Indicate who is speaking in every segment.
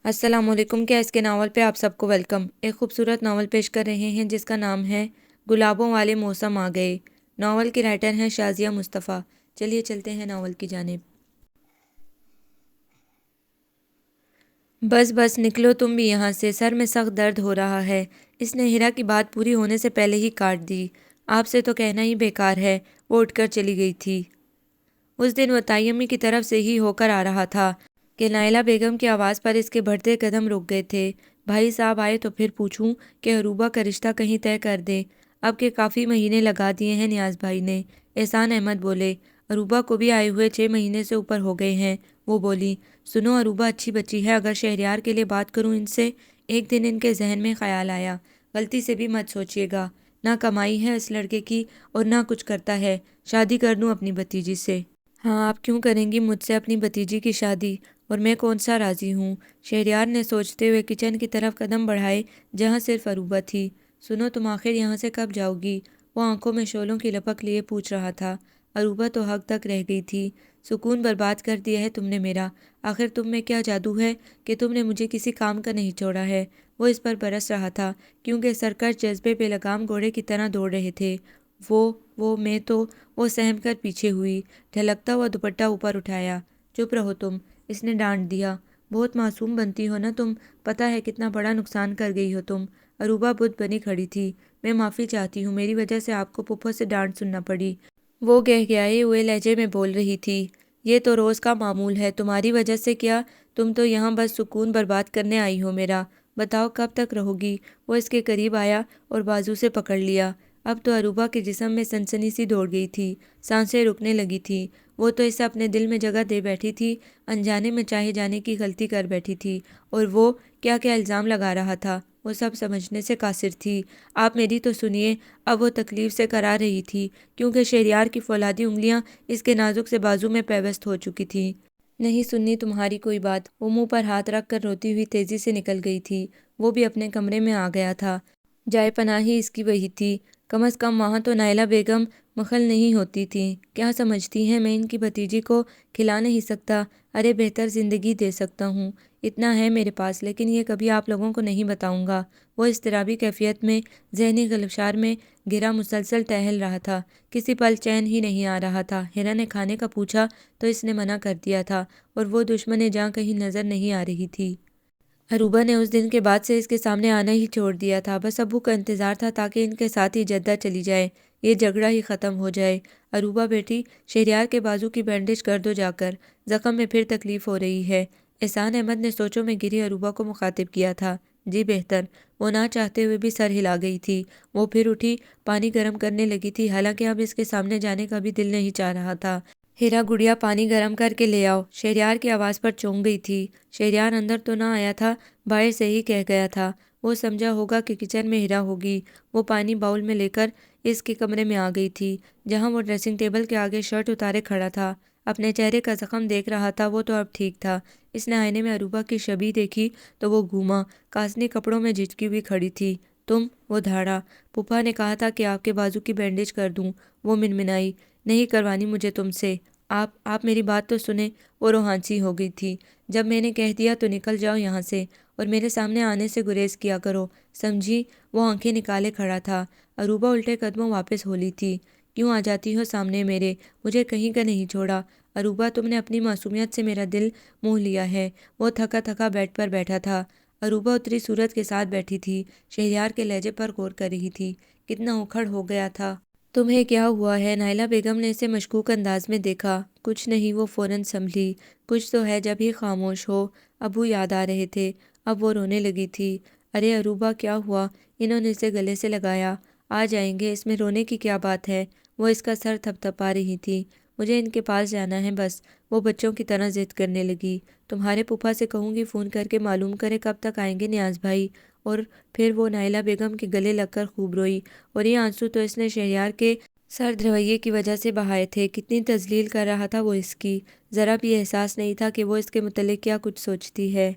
Speaker 1: السلام علیکم۔ کیا اس کے ناول پہ آپ سب کو ویلکم۔ ایک خوبصورت ناول پیش کر رہے ہیں جس کا نام ہے گلابوں والے موسم آ گئے۔ ناول کی رائٹر ہیں شازیہ مصطفیٰ۔ چلیے چلتے ہیں ناول کی جانب۔ بس بس نکلو تم بھی یہاں سے، سر میں سخت درد ہو رہا ہے۔ اس نے ہیرا کی بات پوری ہونے سے پہلے ہی کاٹ دی۔ آپ سے تو کہنا ہی بیکار ہے۔ وہ اٹھ کر چلی گئی تھی۔ اس دن وہ تیمی کی طرف سے ہی ہو کر آ رہا تھا کہ نائلہ بیگم کی آواز پر اس کے بڑھتے قدم رک گئے تھے۔ بھائی صاحب آئے تو پھر پوچھوں کہ عروبہ کا رشتہ کہیں طے کر دیں۔ اب کے کافی مہینے لگا دیے ہیں نیاز بھائی نے، احسان احمد بولے۔ عروبہ کو بھی آئے ہوئے 6 مہینے سے اوپر ہو گئے ہیں۔ وہ بولی، سنو عروبہ اچھی بچی ہے، اگر شہریار کے لیے بات کروں ان سے۔ ایک دن ان کے ذہن میں خیال آیا، غلطی سے بھی مت سوچیے گا، نہ کمائی ہے اس لڑکے کی اور نہ کچھ کرتا ہے، شادی کر دوں اپنی بھتیجی سے۔ ہاں آپ کیوں کریں گی مجھ سے اپنی بھتیجی کی شادی، اور میں کون سا راضی ہوں۔ شہریار نے سوچتے ہوئے کچن کی طرف قدم بڑھائے جہاں صرف عروبہ تھی۔ سنو تم آخر یہاں سے کب جاؤ گی؟ وہ آنکھوں میں شعلوں کی لپک لیے پوچھ رہا تھا۔ عروبہ تو حق تک رہ گئی تھی۔ سکون برباد کر دیا ہے تم نے میرا، آخر تم میں کیا جادو ہے کہ تم نے مجھے کسی کام کا نہیں چھوڑا ہے۔ وہ اس پر برس رہا تھا کیونکہ سرکش جذبے پہ لگام گھوڑے کی طرح دوڑ رہے تھے۔ میں تو وہ سہم کر پیچھے ہوئی، ڈھلکتا ہوا دوپٹہ اوپر اٹھایا۔ چپ رہو تم، اس نے ڈانٹ دیا۔ بہت معصوم بنتی ہو نا تم، پتہ ہے کتنا بڑا نقصان کر گئی ہو تم۔ عروبہ بت بنی کھڑی تھی۔ میں معافی چاہتی ہوں، میری وجہ سے آپ کو پھپھو سے ڈانٹ سننا پڑی۔ وہ گہگہائے ہوئے لہجے میں بول رہی تھی۔ یہ تو روز کا معمول ہے، تمہاری وجہ سے کیا، تم تو یہاں بس سکون برباد کرنے آئی ہو میرا۔ بتاؤ کب تک رہو گی؟ وہ اس کے قریب آیا اور بازو سے پکڑ لیا۔ اب تو عروبہ کے جسم میں سنسنی سی دوڑ گئی تھی، سانسیں رکنے لگی تھی۔ وہ تو اسے اپنے دل میں جگہ دے بیٹھی تھی، انجانے میں چاہے جانے کی غلطی کر بیٹھی تھی، اور وہ کیا کیا الزام لگا رہا تھا، وہ سب سمجھنے سے قاصر تھی۔ آپ میری تو سنیے۔ اب وہ تکلیف سے کرا رہی تھی کیونکہ شہریار کی فولادی انگلیاں اس کے نازک سے بازو میں پیوست ہو چکی تھیں۔ نہیں سننی تمہاری کوئی بات۔ وہ منہ پر ہاتھ رکھ کر روتی ہوئی تیزی سے نکل گئی تھی۔ وہ بھی اپنے کمرے میں آ گیا تھا۔ جائے پناہی اس کی وہی تھی، کم از کم وہاں تو نائلہ بیگم مخل نہیں ہوتی تھیں۔ کیا سمجھتی ہیں میں ان کی بھتیجی کو کھلا نہیں سکتا؟ ارے بہتر زندگی دے سکتا ہوں، اتنا ہے میرے پاس، لیکن یہ کبھی آپ لوگوں کو نہیں بتاؤں گا۔ وہ اضطرابی کیفیت میں، ذہنی گلفشار میں گھرا مسلسل ٹہل رہا تھا، کسی پل چین ہی نہیں آ رہا تھا۔ ہیرا نے کھانے کا پوچھا تو اس نے منع کر دیا تھا، اور وہ دشمن جاں کہیں نظر نہیں آ رہی تھی۔ عروبہ نے اس دن کے بعد سے اس کے سامنے آنا ہی چھوڑ دیا تھا، بس ابو کا انتظار تھا تاکہ ان کے ساتھ ہی جدہ چلی جائے، یہ جھگڑا ہی ختم ہو جائے۔ عروبہ بیٹی، شہریار کے بازو کی بینڈیج کر دو جا کر، زخم میں پھر تکلیف ہو رہی ہے۔ احسان احمد نے سوچوں میں گری عروبہ کو مخاطب کیا تھا۔ جی بہتر۔ وہ نہ چاہتے ہوئے بھی سر ہلا گئی تھی۔ وہ پھر اٹھی، پانی گرم کرنے لگی تھی، حالانکہ اب اس کے سامنے جانے کا بھی دل نہیں چاہ رہا تھا۔ ہیرا گڑیا پانی گرم کر کے لے آؤ، شہریار کی آواز پر چونک گئی تھی۔ شہریار اندر تو نہ آیا تھا، باہر سے ہی کہہ گیا تھا۔ وہ سمجھا ہوگا کہ کچن میں ہیرا ہوگی۔ وہ پانی باؤل میں لے کر اس کے کمرے میں آ گئی تھی، جہاں وہ ڈریسنگ ٹیبل کے آگے شرٹ اتارے کھڑا تھا، اپنے چہرے کا زخم دیکھ رہا تھا۔ وہ تو اب ٹھیک تھا۔ اس نے آئینے میں عروبہ کی شبیہ دیکھی تو وہ گھوما، کاسنی کپڑوں میں جھجکی ہوئی کھڑی تھی۔ تم؟ وہ دھاڑا۔ پھوپھا نے کہا تھا کہ آپ کے بازو کی بینڈیج کر دوں۔ وہ منمنائی، نہیں کروانی مجھے تم سے۔ آپ میری بات تو سنیں۔ وہ روحانسی ہو گئی تھی۔ جب میں نے کہہ دیا تو نکل جاؤ یہاں سے، اور میرے سامنے آنے سے گریز کیا کرو، سمجھی؟ وہ آنکھیں نکالے کھڑا تھا۔ عروبہ الٹے قدموں واپس ہو لی تھی۔ کیوں آ جاتی ہو سامنے میرے؟ مجھے کہیں کا نہیں چھوڑا۔ عروبہ تم نے اپنی معصومیت سے میرا دل موہ لیا ہے۔ وہ تھکا تھکا بیڈ پر بیٹھا تھا۔ عروبہ اتری صورت کے ساتھ بیٹھی تھی، شہریار کے لہجے پر غور کر رہی تھی۔ کتنا اکھڑ ہو گیا تھا۔ تمہیں کیا ہوا ہے؟ نائلہ بیگم نے اسے مشکوک انداز میں دیکھا۔ کچھ نہیں، وہ فوراً سنبھلی۔ کچھ تو ہے جب ہی خاموش ہو۔ ابو یاد آ رہے تھے۔ اب وہ رونے لگی تھی۔ ارے عروبہ کیا ہوا؟ انہوں نے اسے گلے سے لگایا۔ آ جائیں گے، اس میں رونے کی کیا بات ہے؟ وہ اس کا سر تھپ تھپا رہی تھی۔ مجھے ان کے پاس جانا ہے بس، وہ بچوں کی طرح ضد کرنے لگی۔ تمہارے پھوپھا سے کہوں گی فون کر کے معلوم کرے کب تک آئیں گے نیاز بھائی۔ اور پھر وہ نائلہ بیگم کے گلے لگ کر خوب روئی، اور یہ آنسو تو اس نے شہریار کے سرد رویے کی وجہ سے بہائے تھے۔ کتنی تذلیل کر رہا تھا وہ اس کی، ذرا بھی احساس نہیں تھا کہ وہ اس کے متعلق کیا کچھ سوچتی ہے۔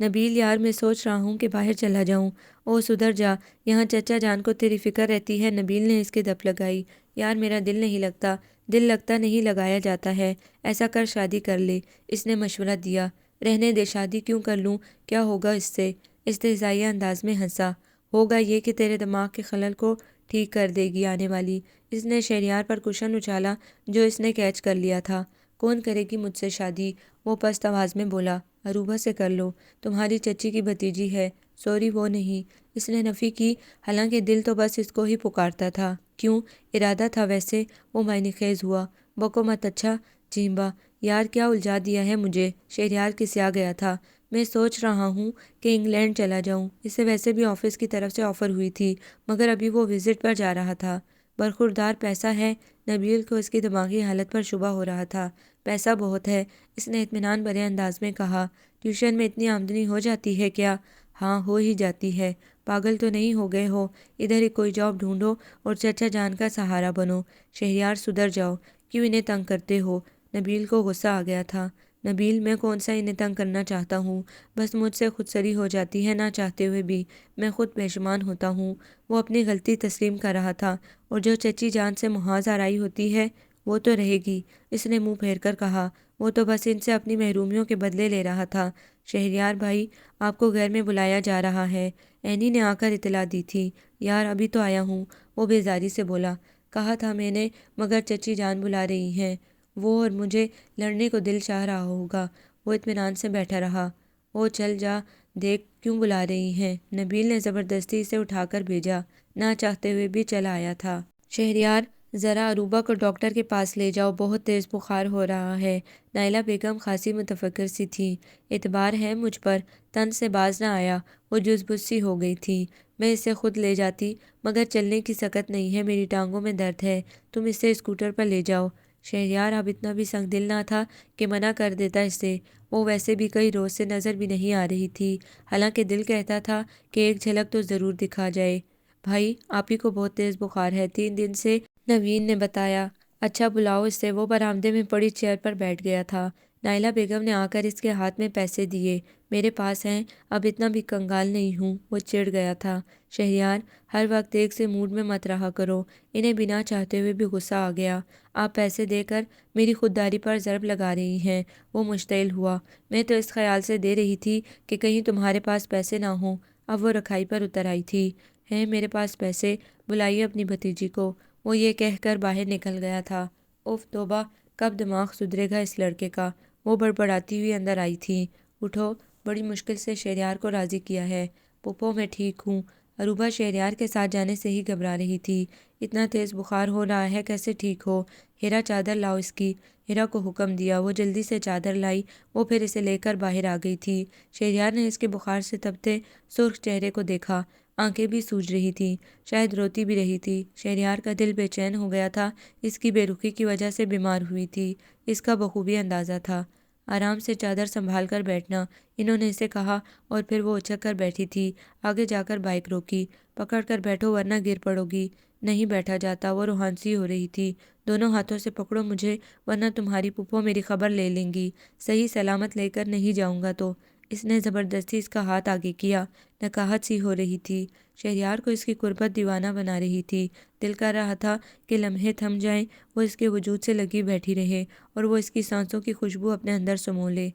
Speaker 1: نبیل یار، میں سوچ رہا ہوں کہ باہر چلا جاؤں۔ او سدھر جا، یہاں چچا جان کو تیری فکر رہتی ہے۔ نبیل نے اس کے دپ لگائی۔ یار میرا دل نہیں لگتا۔ دل لگتا نہیں، لگایا جاتا ہے۔ ایسا کر شادی کر لے، اس نے مشورہ دیا۔ رہنے دے، شادی کیوں کر لوں، کیا ہوگا اس سے؟ استہزائیہ انداز میں ہنسا۔ ہوگا یہ کہ تیرے دماغ کے خلل کو ٹھیک کر دے گی آنے والی۔ اس نے شہریار پر کشن اچھالا جو اس نے کیچ کر لیا تھا۔ کون کرے گی مجھ سے شادی؟ وہ پست آواز میں بولا۔ عروبہ سے کر لو، تمہاری چچی کی بھتیجی ہے۔ سوری، وہ نہیں، اس نے نفی کی، حالانکہ دل تو بس اس کو ہی پکارتا تھا۔ کیوں؟ ارادہ تھا ویسے۔ وہ معنی خیز ہوا۔ بکو مت، اچھا جھیمبا، یار کیا الجھا دیا ہے مجھے۔ شہریار کسیا گیا تھا۔ میں سوچ رہا ہوں کہ انگلینڈ چلا جاؤں۔ اسے ویسے بھی آفس کی طرف سے آفر ہوئی تھی، مگر ابھی وہ وزٹ پر جا رہا تھا۔ برخوردار پیسہ ہے۔ نبیل کو اس کی دماغی حالت پر شبہ ہو رہا تھا۔ پیسہ بہت ہے، اس نے اطمینان بھرے انداز میں کہا۔ ٹیوشن میں اتنی آمدنی ہو جاتی ہے کیا؟ ہاں، ہو ہی جاتی ہے۔ پاگل تو نہیں ہو گئے ہو؟ ادھر ہی کوئی جاب ڈھونڈو اور چچا جان کا سہارا بنو۔ شہریار سدھر جاؤ، کیوں انہیں تنگ کرتے ہو؟ نبیل کو غصہ آ گیا تھا۔ نبیل، میں کون سا انہیں تنگ کرنا چاہتا ہوں؟ بس مجھ سے خود سری ہو جاتی ہے نہ چاہتے ہوئے بھی۔ میں خود پشیمان ہوتا ہوں۔ وہ اپنی غلطی تسلیم کر رہا تھا، اور جو چچی جان سے محاذ آرائی ہوتی ہے وہ تو رہے گی، اس نے منہ پھیر کر کہا۔ وہ تو بس ان سے اپنی محرومیوں کے بدلے لے رہا تھا۔ شہریار بھائی، آپ کو گھر میں بلایا جا رہا ہے، اینی نے آ کر اطلاع دی تھی۔ یار ابھی تو آیا ہوں، وہ بیزاری سے بولا۔ کہا تھا میں نے، مگر چچی جان بلا رہی ہیں۔ وہ اور مجھے لڑنے کو دل چاہ رہا ہوگا۔ وہ اطمینان سے بیٹھا رہا۔ او چل جا، دیکھ کیوں بلا رہی ہیں۔ نبیل نے زبردستی اسے اٹھا کر بھیجا، نہ چاہتے ہوئے بھی چل آیا تھا۔ شہریار، ذرا عروبہ کو ڈاکٹر کے پاس لے جاؤ، بہت تیز بخار ہو رہا ہے۔ نائلہ بیگم خاصی متفکر سی تھی۔ اعتبار ہے مجھ پر؟ تن سے باز نہ آیا۔ وہ جز بز سی ہو گئی تھی۔ میں اسے خود لے جاتی، مگر چلنے کی سکت نہیں ہے، میری ٹانگوں میں درد ہے۔ تم اسے اسکوٹر پر لے جاؤ۔ شہریار اب اتنا بھی سنگ دل نہ تھا کہ منع کر دیتا اسے۔ وہ ویسے بھی کئی روز سے نظر بھی نہیں آ رہی تھی، حالانکہ دل کہتا تھا کہ ایک جھلک تو ضرور دکھا جائے۔ بھائی، آپ ہی کو بہت تیز بخار ہے، 3 دن سے، نوین نے بتایا۔ اچھا بلاؤ اسے۔ وہ برآمدے میں پڑی چیئر پر بیٹھ گیا تھا۔ نائلہ بیگم نے آ کر اس کے ہاتھ میں پیسے دیے۔ میرے پاس ہیں، اب اتنا بھی کنگال نہیں ہوں۔ وہ چڑ گیا تھا۔ شہریار، ہر وقت ایک سے موڈ میں مت رہا کرو۔ انہیں بنا چاہتے ہوئے بھی غصہ آ گیا۔ آپ پیسے دے کر میری خودداری پر ضرب لگا رہی ہیں۔ وہ مشتعل ہوا۔ میں تو اس خیال سے دے رہی تھی کہ کہیں تمہارے پاس پیسے نہ ہوں۔ اب وہ رکھائی پر اتر آئی تھی۔ ہیں میرے پاس پیسے، بلائیے اپنی بھتیجی کو۔ وہ یہ کہہ کر باہر نکل گیا تھا۔ اف توبہ، کب دماغ سدھرے گا اس لڑکے کا؟ وہ بڑبڑاتی ہوئی اندر آئی تھی۔ اٹھو، بڑی مشکل سے شہریار کو راضی کیا ہے۔ پھپھو، میں ٹھیک ہوں۔ عروبہ شہریار کے ساتھ جانے سے ہی گھبرا رہی تھی۔ اتنا تیز بخار ہو رہا ہے، کیسے ٹھیک ہو؟ ہیرا، چادر لاؤ اس کی۔ ہیرا کو حکم دیا۔ وہ جلدی سے چادر لائی۔ وہ پھر اسے لے کر باہر آ گئی تھی۔ شہریار نے اس کے بخار سے تپتے سرخ چہرے کو دیکھا۔ آنکھیں بھی سوج رہی تھیں، شاید روتی بھی رہی تھی۔ شہریار کا دل بے چین ہو گیا تھا۔ اس کی بے رخی کی وجہ سے بیمار ہوئی تھی، اس کا بخوبی اندازہ تھا۔ آرام سے چادر سنبھال کر بیٹھنا، انہوں نے اسے کہا، اور پھر وہ اچک کر بیٹھی تھی۔ آگے جا کر بائک روکی۔ پکڑ کر بیٹھو ورنہ گر پڑو گی۔ نہیں بیٹھا جاتا، وہ روحانسی ہو رہی تھی۔ دونوں ہاتھوں سے پکڑو مجھے، ورنہ تمہاری پھپھو میری خبر لے لیں گی۔ صحیح سلامت لے کر نہیں جاؤں گا تو۔ اس نے زبردستی اس کا ہاتھ آگے کیا۔ نکاہت سی ہو رہی تھی۔ شہریار کو اس کی قربت دیوانہ بنا رہی تھی۔ دل کر رہا تھا کہ لمحے تھم جائیں، وہ اس کے وجود سے لگی بیٹھی رہے، اور وہ اس کی سانسوں کی خوشبو اپنے اندر سمو لے۔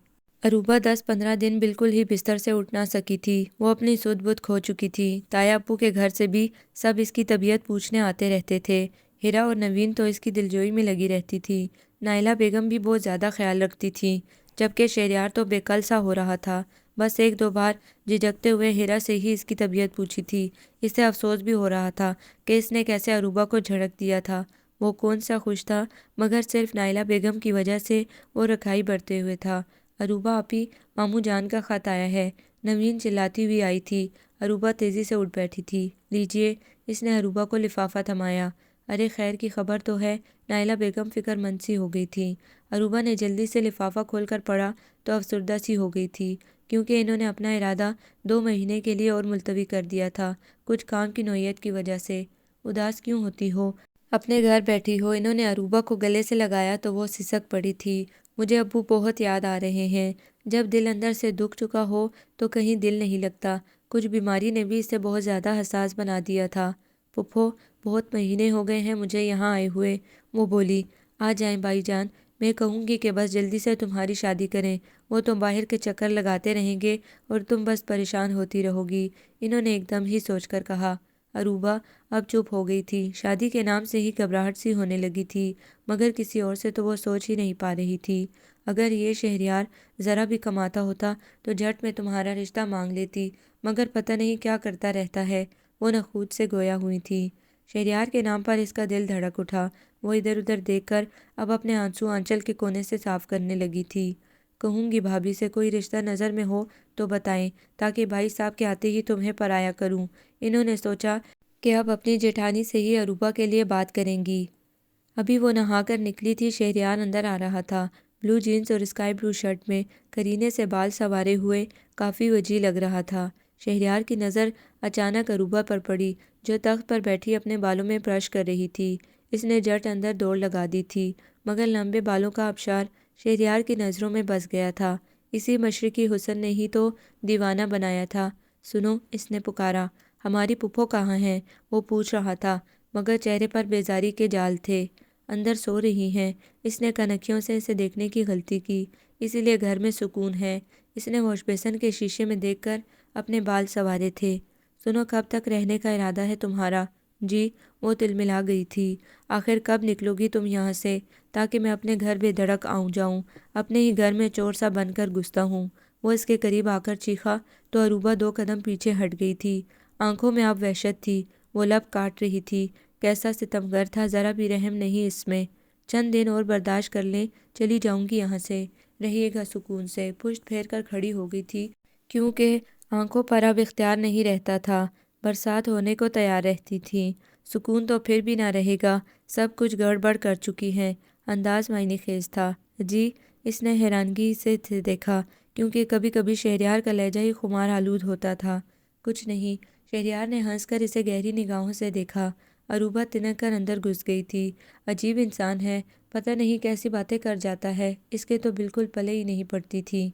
Speaker 1: عروبہ 10-15 دن بالکل ہی بستر سے اٹھ نہ سکی تھی۔ وہ اپنی سدھ بدھ کھو چکی تھی۔ تایا ابو کے گھر سے بھی سب اس کی طبیعت پوچھنے آتے رہتے تھے۔ ہیرا اور نوین تو اس کی دلجوئی میں لگی رہتی تھی۔ نائلہ بیگم بھی بہت زیادہ خیال رکھتی تھی، جبکہ شہریار تو بے کل سا ہو رہا تھا۔ بس 1-2 بار جھجکتے ہوئے ہیرا سے ہی اس کی طبیعت پوچھی تھی۔ اسے افسوس بھی ہو رہا تھا کہ اس نے کیسے عروبہ کو جھڑک دیا تھا۔ وہ کون سا خوش تھا، مگر صرف نائلہ بیگم کی وجہ سے وہ رکھائی برتے ہوئے تھا۔ عروبہ آپی، ماموں جان کا خط آیا ہے۔ نوین چلاتی ہوئی آئی تھی۔ عروبہ تیزی سے اٹھ بیٹھی تھی۔ لیجئے۔ اس نے عروبہ کو لفافہ تھمایا۔ ارے خیر کی خبر تو ہے؟ نائلہ بیگم فکر مند سی ہو گئی تھی۔ عروبہ نے جلدی سے لفافہ کھول کر پڑھا تو افسردہ سی ہو گئی تھی، کیونکہ انہوں نے اپنا ارادہ 2 مہینے کے لیے اور ملتوی کر دیا تھا، کچھ کام کی نوعیت کی وجہ سے۔ اداس کیوں ہوتی ہو؟ اپنے گھر بیٹھی ہو؟ انہوں نے عروبہ کو گلے سے لگایا تو وہ سسک پڑی تھی۔ مجھے ابو بہت یاد آ رہے ہیں۔ جب دل اندر سے دکھ چکا ہو تو کہیں دل نہیں لگتا۔ کچھ بیماری نے بھی اسے بہت زیادہ حساس بنا دیا تھا۔ پھپھو، بہت مہینے ہو گئے ہیں مجھے یہاں آئے ہوئے، وہ بولی۔ آ جائیں بائی جان، میں کہوں گی کہ بس جلدی سے تمہاری شادی کریں، وہ تو باہر کے چکر لگاتے رہیں گے اور تم بس پریشان ہوتی رہو گی۔ انہوں نے ایک دم ہی سوچ کر کہا۔ عروبہ اب چپ ہو گئی تھی۔ شادی کے نام سے ہی گھبراہٹ سی ہونے لگی تھی، مگر کسی اور سے تو وہ سوچ ہی نہیں پا رہی تھی۔ اگر یہ شہریار ذرا بھی کماتا ہوتا تو جھٹ میں تمہارا رشتہ مانگ لیتی، مگر پتہ نہیں کیا کرتا رہتا ہے۔ وہ نخوت سے گویا ہوئی تھی۔ شہریار کے نام پر اس کا دل دھڑک اٹھا۔ وہ ادھر ادھر دیکھ کر اب اپنے آنسو آنچل کے کونے سے صاف کرنے لگی تھی۔ کہوں گی بھابھی سے کوئی رشتہ نظر میں ہو تو بتائیں، تاکہ بھائی صاحب کے آتے ہی تمہیں پرایا کروں۔ انہوں نے سوچا کہ اب اپنی جیٹھانی سے ہی عروبہ کے لیے بات کریں گی۔ ابھی وہ نہا کر نکلی تھی، شہریار اندر آ رہا تھا، بلو جینز اور اسکائی بلو شرٹ میں، کرینے سے بال سنوارے ہوئے کافی وجیح لگ رہا تھا۔ شہریار کی نظر اچانک عروبہ پر پڑی، جو تخت پر بیٹھی اپنے بالوں میں برش کر رہی تھی۔ اس نے جھٹ اندر دوڑ لگا دی تھی، مگر لمبے بالوں کا آبشار شہریار کی نظروں میں بس گیا تھا۔ اسی مشرقی حسن نے ہی تو دیوانہ بنایا تھا۔ سنو، اس نے پکارا، ہماری پھپھو کہاں ہیں؟ وہ پوچھ رہا تھا، مگر چہرے پر بیزاری کے جال تھے۔ اندر سو رہی ہیں۔ اس نے کنکھیوں سے اسے دیکھنے کی غلطی کی، اسی لیے گھر میں سکون ہے۔ اس نے واش بیسن کے شیشے میں دیکھ کر اپنے بال سنوارے تھے۔ سنو، کب تک رہنے کا ارادہ ہے تمہارا؟ جی، وہ تلملا گئی تھی۔ آخر کب نکلو گی تم یہاں سے، تاکہ میں اپنے گھر بے دھڑک آؤں جاؤں، اپنے ہی گھر میں چور سا بن کر گھستا ہوں؟ وہ اس کے قریب آ کر چیخا تو عروبہ 2 قدم پیچھے ہٹ گئی تھی۔ آنکھوں میں اب وحشت تھی، وہ لب کاٹ رہی تھی۔ کیسا ستمگر تھا، ذرا بھی رحم نہیں اس میں۔ چند دن اور برداشت کر لیں، چلی جاؤں گی یہاں سے، رہیے گا سکون سے۔ پشت پھیر کر کھڑی ہو گئی تھی، کیونکہ آنکھوں پر اب اختیار نہیں رہتا تھا، برسات ہونے کو تیار رہتی تھی۔ سکون تو پھر بھی نہ رہے گا، سب کچھ گڑبڑ کر چکی ہیں۔ انداز معنی خیز تھا۔ جی، اس نے حیرانگی سے دیکھا، کیونکہ کبھی کبھی شہریار کا لہجہ ہی خمار آلود ہوتا تھا۔ کچھ نہیں، شہریار نے ہنس کر اسے گہری نگاہوں سے دیکھا۔ عروبہ تنک کر اندر گھس گئی تھی۔ عجیب انسان ہے، پتہ نہیں کیسی باتیں کر جاتا ہے، اس کے تو بالکل پلے ہی نہیں پڑتی تھی۔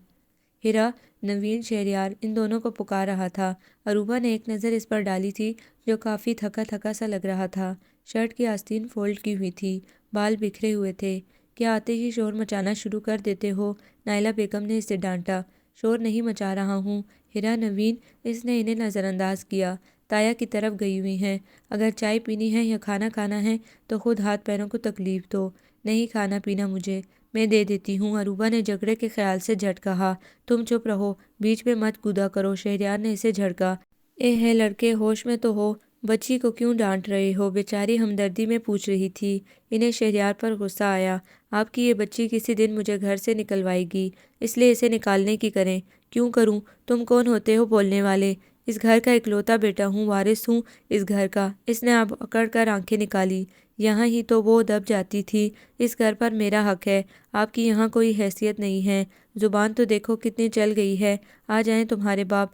Speaker 1: ہیرا، نوین، شہریار ان دونوں کو پکار رہا تھا۔ عروبہ نے ایک نظر اس پر ڈالی تھی، جو کافی تھکا تھکا سا لگ رہا تھا۔ شرٹ کی آستین فولڈ کی ہوئی تھی، بال بکھرے ہوئے تھے۔ کیا آتے ہی شور مچانا شروع کر دیتے ہو؟ نائلہ بیگم نے اسے ڈانٹا۔ شور نہیں مچا رہا ہوں ہیرا، نوین۔ اس نے انہیں نظر انداز کیا۔ تایا کی طرف گئی ہوئی ہیں، اگر چائے پینی ہے یا کھانا کھانا ہے تو خود ہاتھ پیروں کو تکلیف دو۔ نہیں کھانا پینا مجھے، میں دے دیتی ہوں، عروبہ نے جھگڑے کے خیال سے جھٹ کہا۔ تم چپ رہو، بیچ میں مت کودا کرو، شہریار نے اسے جھڑکا۔ اے ہے لڑکے، ہوش میں تو ہو، بچی کو کیوں ڈانٹ رہے ہو؟ بیچاری ہمدردی میں پوچھ رہی تھی۔ انہیں شہریار پر غصہ آیا۔ آپ کی یہ بچی کسی دن مجھے گھر سے نکلوائے گی، اس لیے اسے نکالنے کی کریں۔ کیوں کروں؟ تم کون ہوتے ہو بولنے والے؟ اس گھر کا اکلوتا بیٹا ہوں، وارث ہوں اس گھر کا۔ اس نے اب اکڑ کر آنکھیں نکالی۔ یہاں ہی تو وہ دب جاتی تھی، اس گھر پر میرا حق ہے، آپ کی یہاں کوئی حیثیت نہیں ہے۔ زبان تو دیکھو کتنی چل گئی ہے، آ جائیں تمہارے باپ۔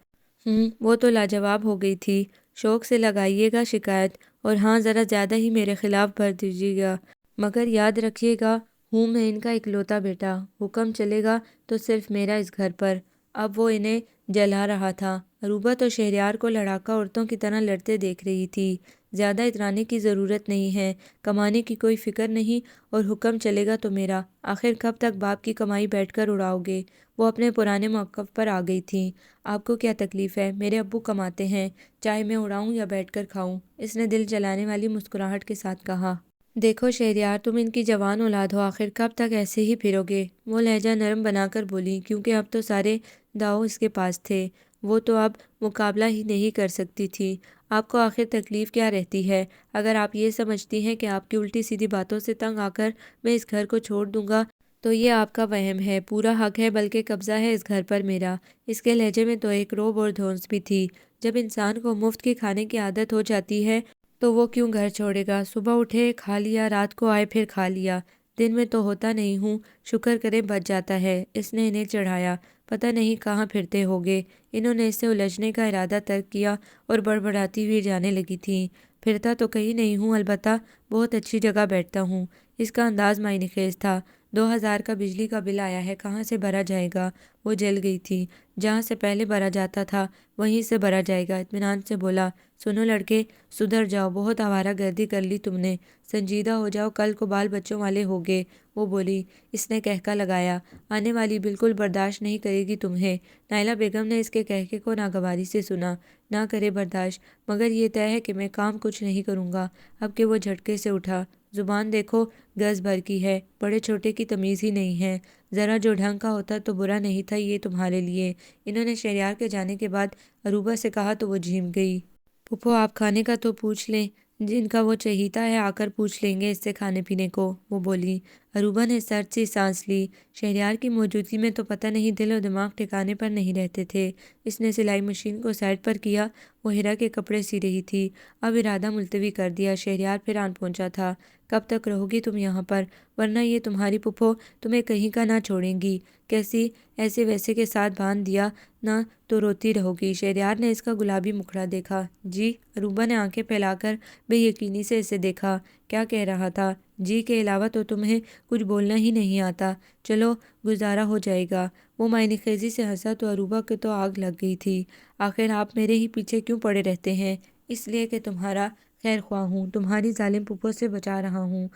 Speaker 1: وہ تو لاجواب ہو گئی تھی۔ شوق سے لگائیے گا شکایت، اور ہاں، ذرا زیادہ ہی میرے خلاف بھر دیجیے گا، مگر یاد رکھیے گا ہوں میں ان کا اکلوتا بیٹا، حکم چلے گا تو صرف میرا اس گھر پر۔ اب وہ انہیں جلا رہا تھا۔ عروبہ تو شہریار کو لڑاکا عورتوں کی طرح لڑتے دیکھ رہی تھی۔ زیادہ اترانے کی ضرورت نہیں ہے، کمانے کی کوئی فکر نہیں، اور حکم چلے گا تو میرا۔ آخر کب تک باپ کی کمائی بیٹھ کر اڑاؤ گے؟ وہ اپنے پرانے موقف پر آ گئی تھیں۔ آپ کو کیا تکلیف ہے؟ میرے ابو کماتے ہیں، چاہے میں اڑاؤں یا بیٹھ کر کھاؤں، اس نے دل جلانے والی مسکراہٹ کے ساتھ کہا۔ دیکھو شہریار، تم ان کی جوان اولاد ہو، آخر کب تک ایسے ہی پھرو گے؟ وہ لہجہ نرم بنا کر بولی، کیونکہ اب تو سارے داؤ اس کے پاس تھے، وہ تو اب مقابلہ ہی نہیں کر سکتی تھی۔ آپ کو آخر تکلیف کیا رہتی ہے؟ اگر آپ یہ سمجھتی ہیں کہ آپ کی الٹی سیدھی باتوں سے تنگ آ کر میں اس گھر کو چھوڑ دوں گا تو یہ آپ کا وہم ہے، پورا حق ہے، بلکہ قبضہ ہے اس گھر پر میرا۔ اس کے لہجے میں تو ایک روب اور دھونس بھی تھی۔ جب انسان کو مفت کی کھانے کی عادت ہو جاتی ہے تو وہ کیوں گھر چھوڑے گا؟ صبح اٹھے کھا لیا، رات کو آئے پھر کھا لیا، دن میں تو ہوتا نہیں ہوں، شکر کرے بچ جاتا ہے۔ اس نے انہیں چڑھایا۔ پتہ نہیں کہاں پھرتے ہوگے۔ انہوں نے اس سے الجھنے کا ارادہ ترک کیا اور بڑبڑاتی ہوئی جانے لگی تھیں۔ پھرتا تو کہیں نہیں ہوں، البتہ بہت اچھی جگہ بیٹھتا ہوں۔ اس کا انداز معنی خیز تھا۔ 2000 کا بجلی کا بل آیا ہے، کہاں سے بھرا جائے گا؟ وہ جل گئی تھی۔ جہاں سے پہلے بھرا جاتا تھا وہیں سے بھرا جائے گا، اطمینان سے بولا۔ سنو لڑکے، سدھر جاؤ، بہت آوارہ گردی کر لی تم نے، سنجیدہ ہو جاؤ، کل کو بال بچوں والے ہوگے۔ وہ بولی۔ اس نے کہکا لگایا، آنے والی بالکل برداشت نہیں کرے گی تمہیں۔ نائلہ بیگم نے اس کے کہکے کو ناگواری سے سنا۔ نہ کرے برداشت، مگر یہ طے ہے کہ میں کام کچھ نہیں کروں گا۔ اب کہ وہ جھٹکے سے اٹھا۔ زبان دیکھو، گز بھر کی ہے، بڑے چھوٹے کی تمیز ہی نہیں ہے۔ ذرا جو ڈھنگ کا ہوتا تو برا نہیں تھا یہ تمہارے لیے۔ انہوں نے شہریار کے جانے کے بعد اروبا سے کہا تو وہ جھیم گئی۔ پھوپھو آپ کھانے کا تو پوچھ لیں، جن کا وہ چہیتا ہے آ کر پوچھ لیں گے اس سے کھانے پینے کو، وہ بولی۔ اروبا نے سرد سی سانس لی۔ شہریار کی موجودگی میں تو پتہ نہیں دل و دماغ ٹھکانے پر نہیں رہتے تھے۔ اس نے سلائی مشین کو سائڈ پر کیا، وہ ہیرا کے کپڑے سی رہی تھی۔ اب ارادہ ملتوی کر دیا۔ شہریار پھر آن پہنچا تھا۔ کب تک رہو گی تم یہاں پر؟ ورنہ یہ تمہاری پھوپھو تمہیں کہیں کا نہ چھوڑیں گی۔ کیسی ایسے ویسے کے ساتھ باندھ دیا نہ تو روتی رہو گی۔ شہریار نے اس کا گلابی مکھڑا دیکھا۔ جی؟ اروبا نے آنکھیں پھیلا کر بے یقینی سے اسے دیکھا۔ کیا کہہ رہا تھا؟ جی کے علاوہ تو تمہیں کچھ بولنا ہی نہیں آتا۔ چلو گزارا ہو جائے گا۔ وہ معنی خیزی سے ہنسا تو اروبا کے تو آگ لگ گئی تھی۔ آخر آپ میرے ہی پیچھے کیوں پڑے رہتے ہیں؟ اس لیے کہ تمہارا خیر خواہ ہوں، تمہاری ظالم پھوپھو سے بچا رہا ہوں۔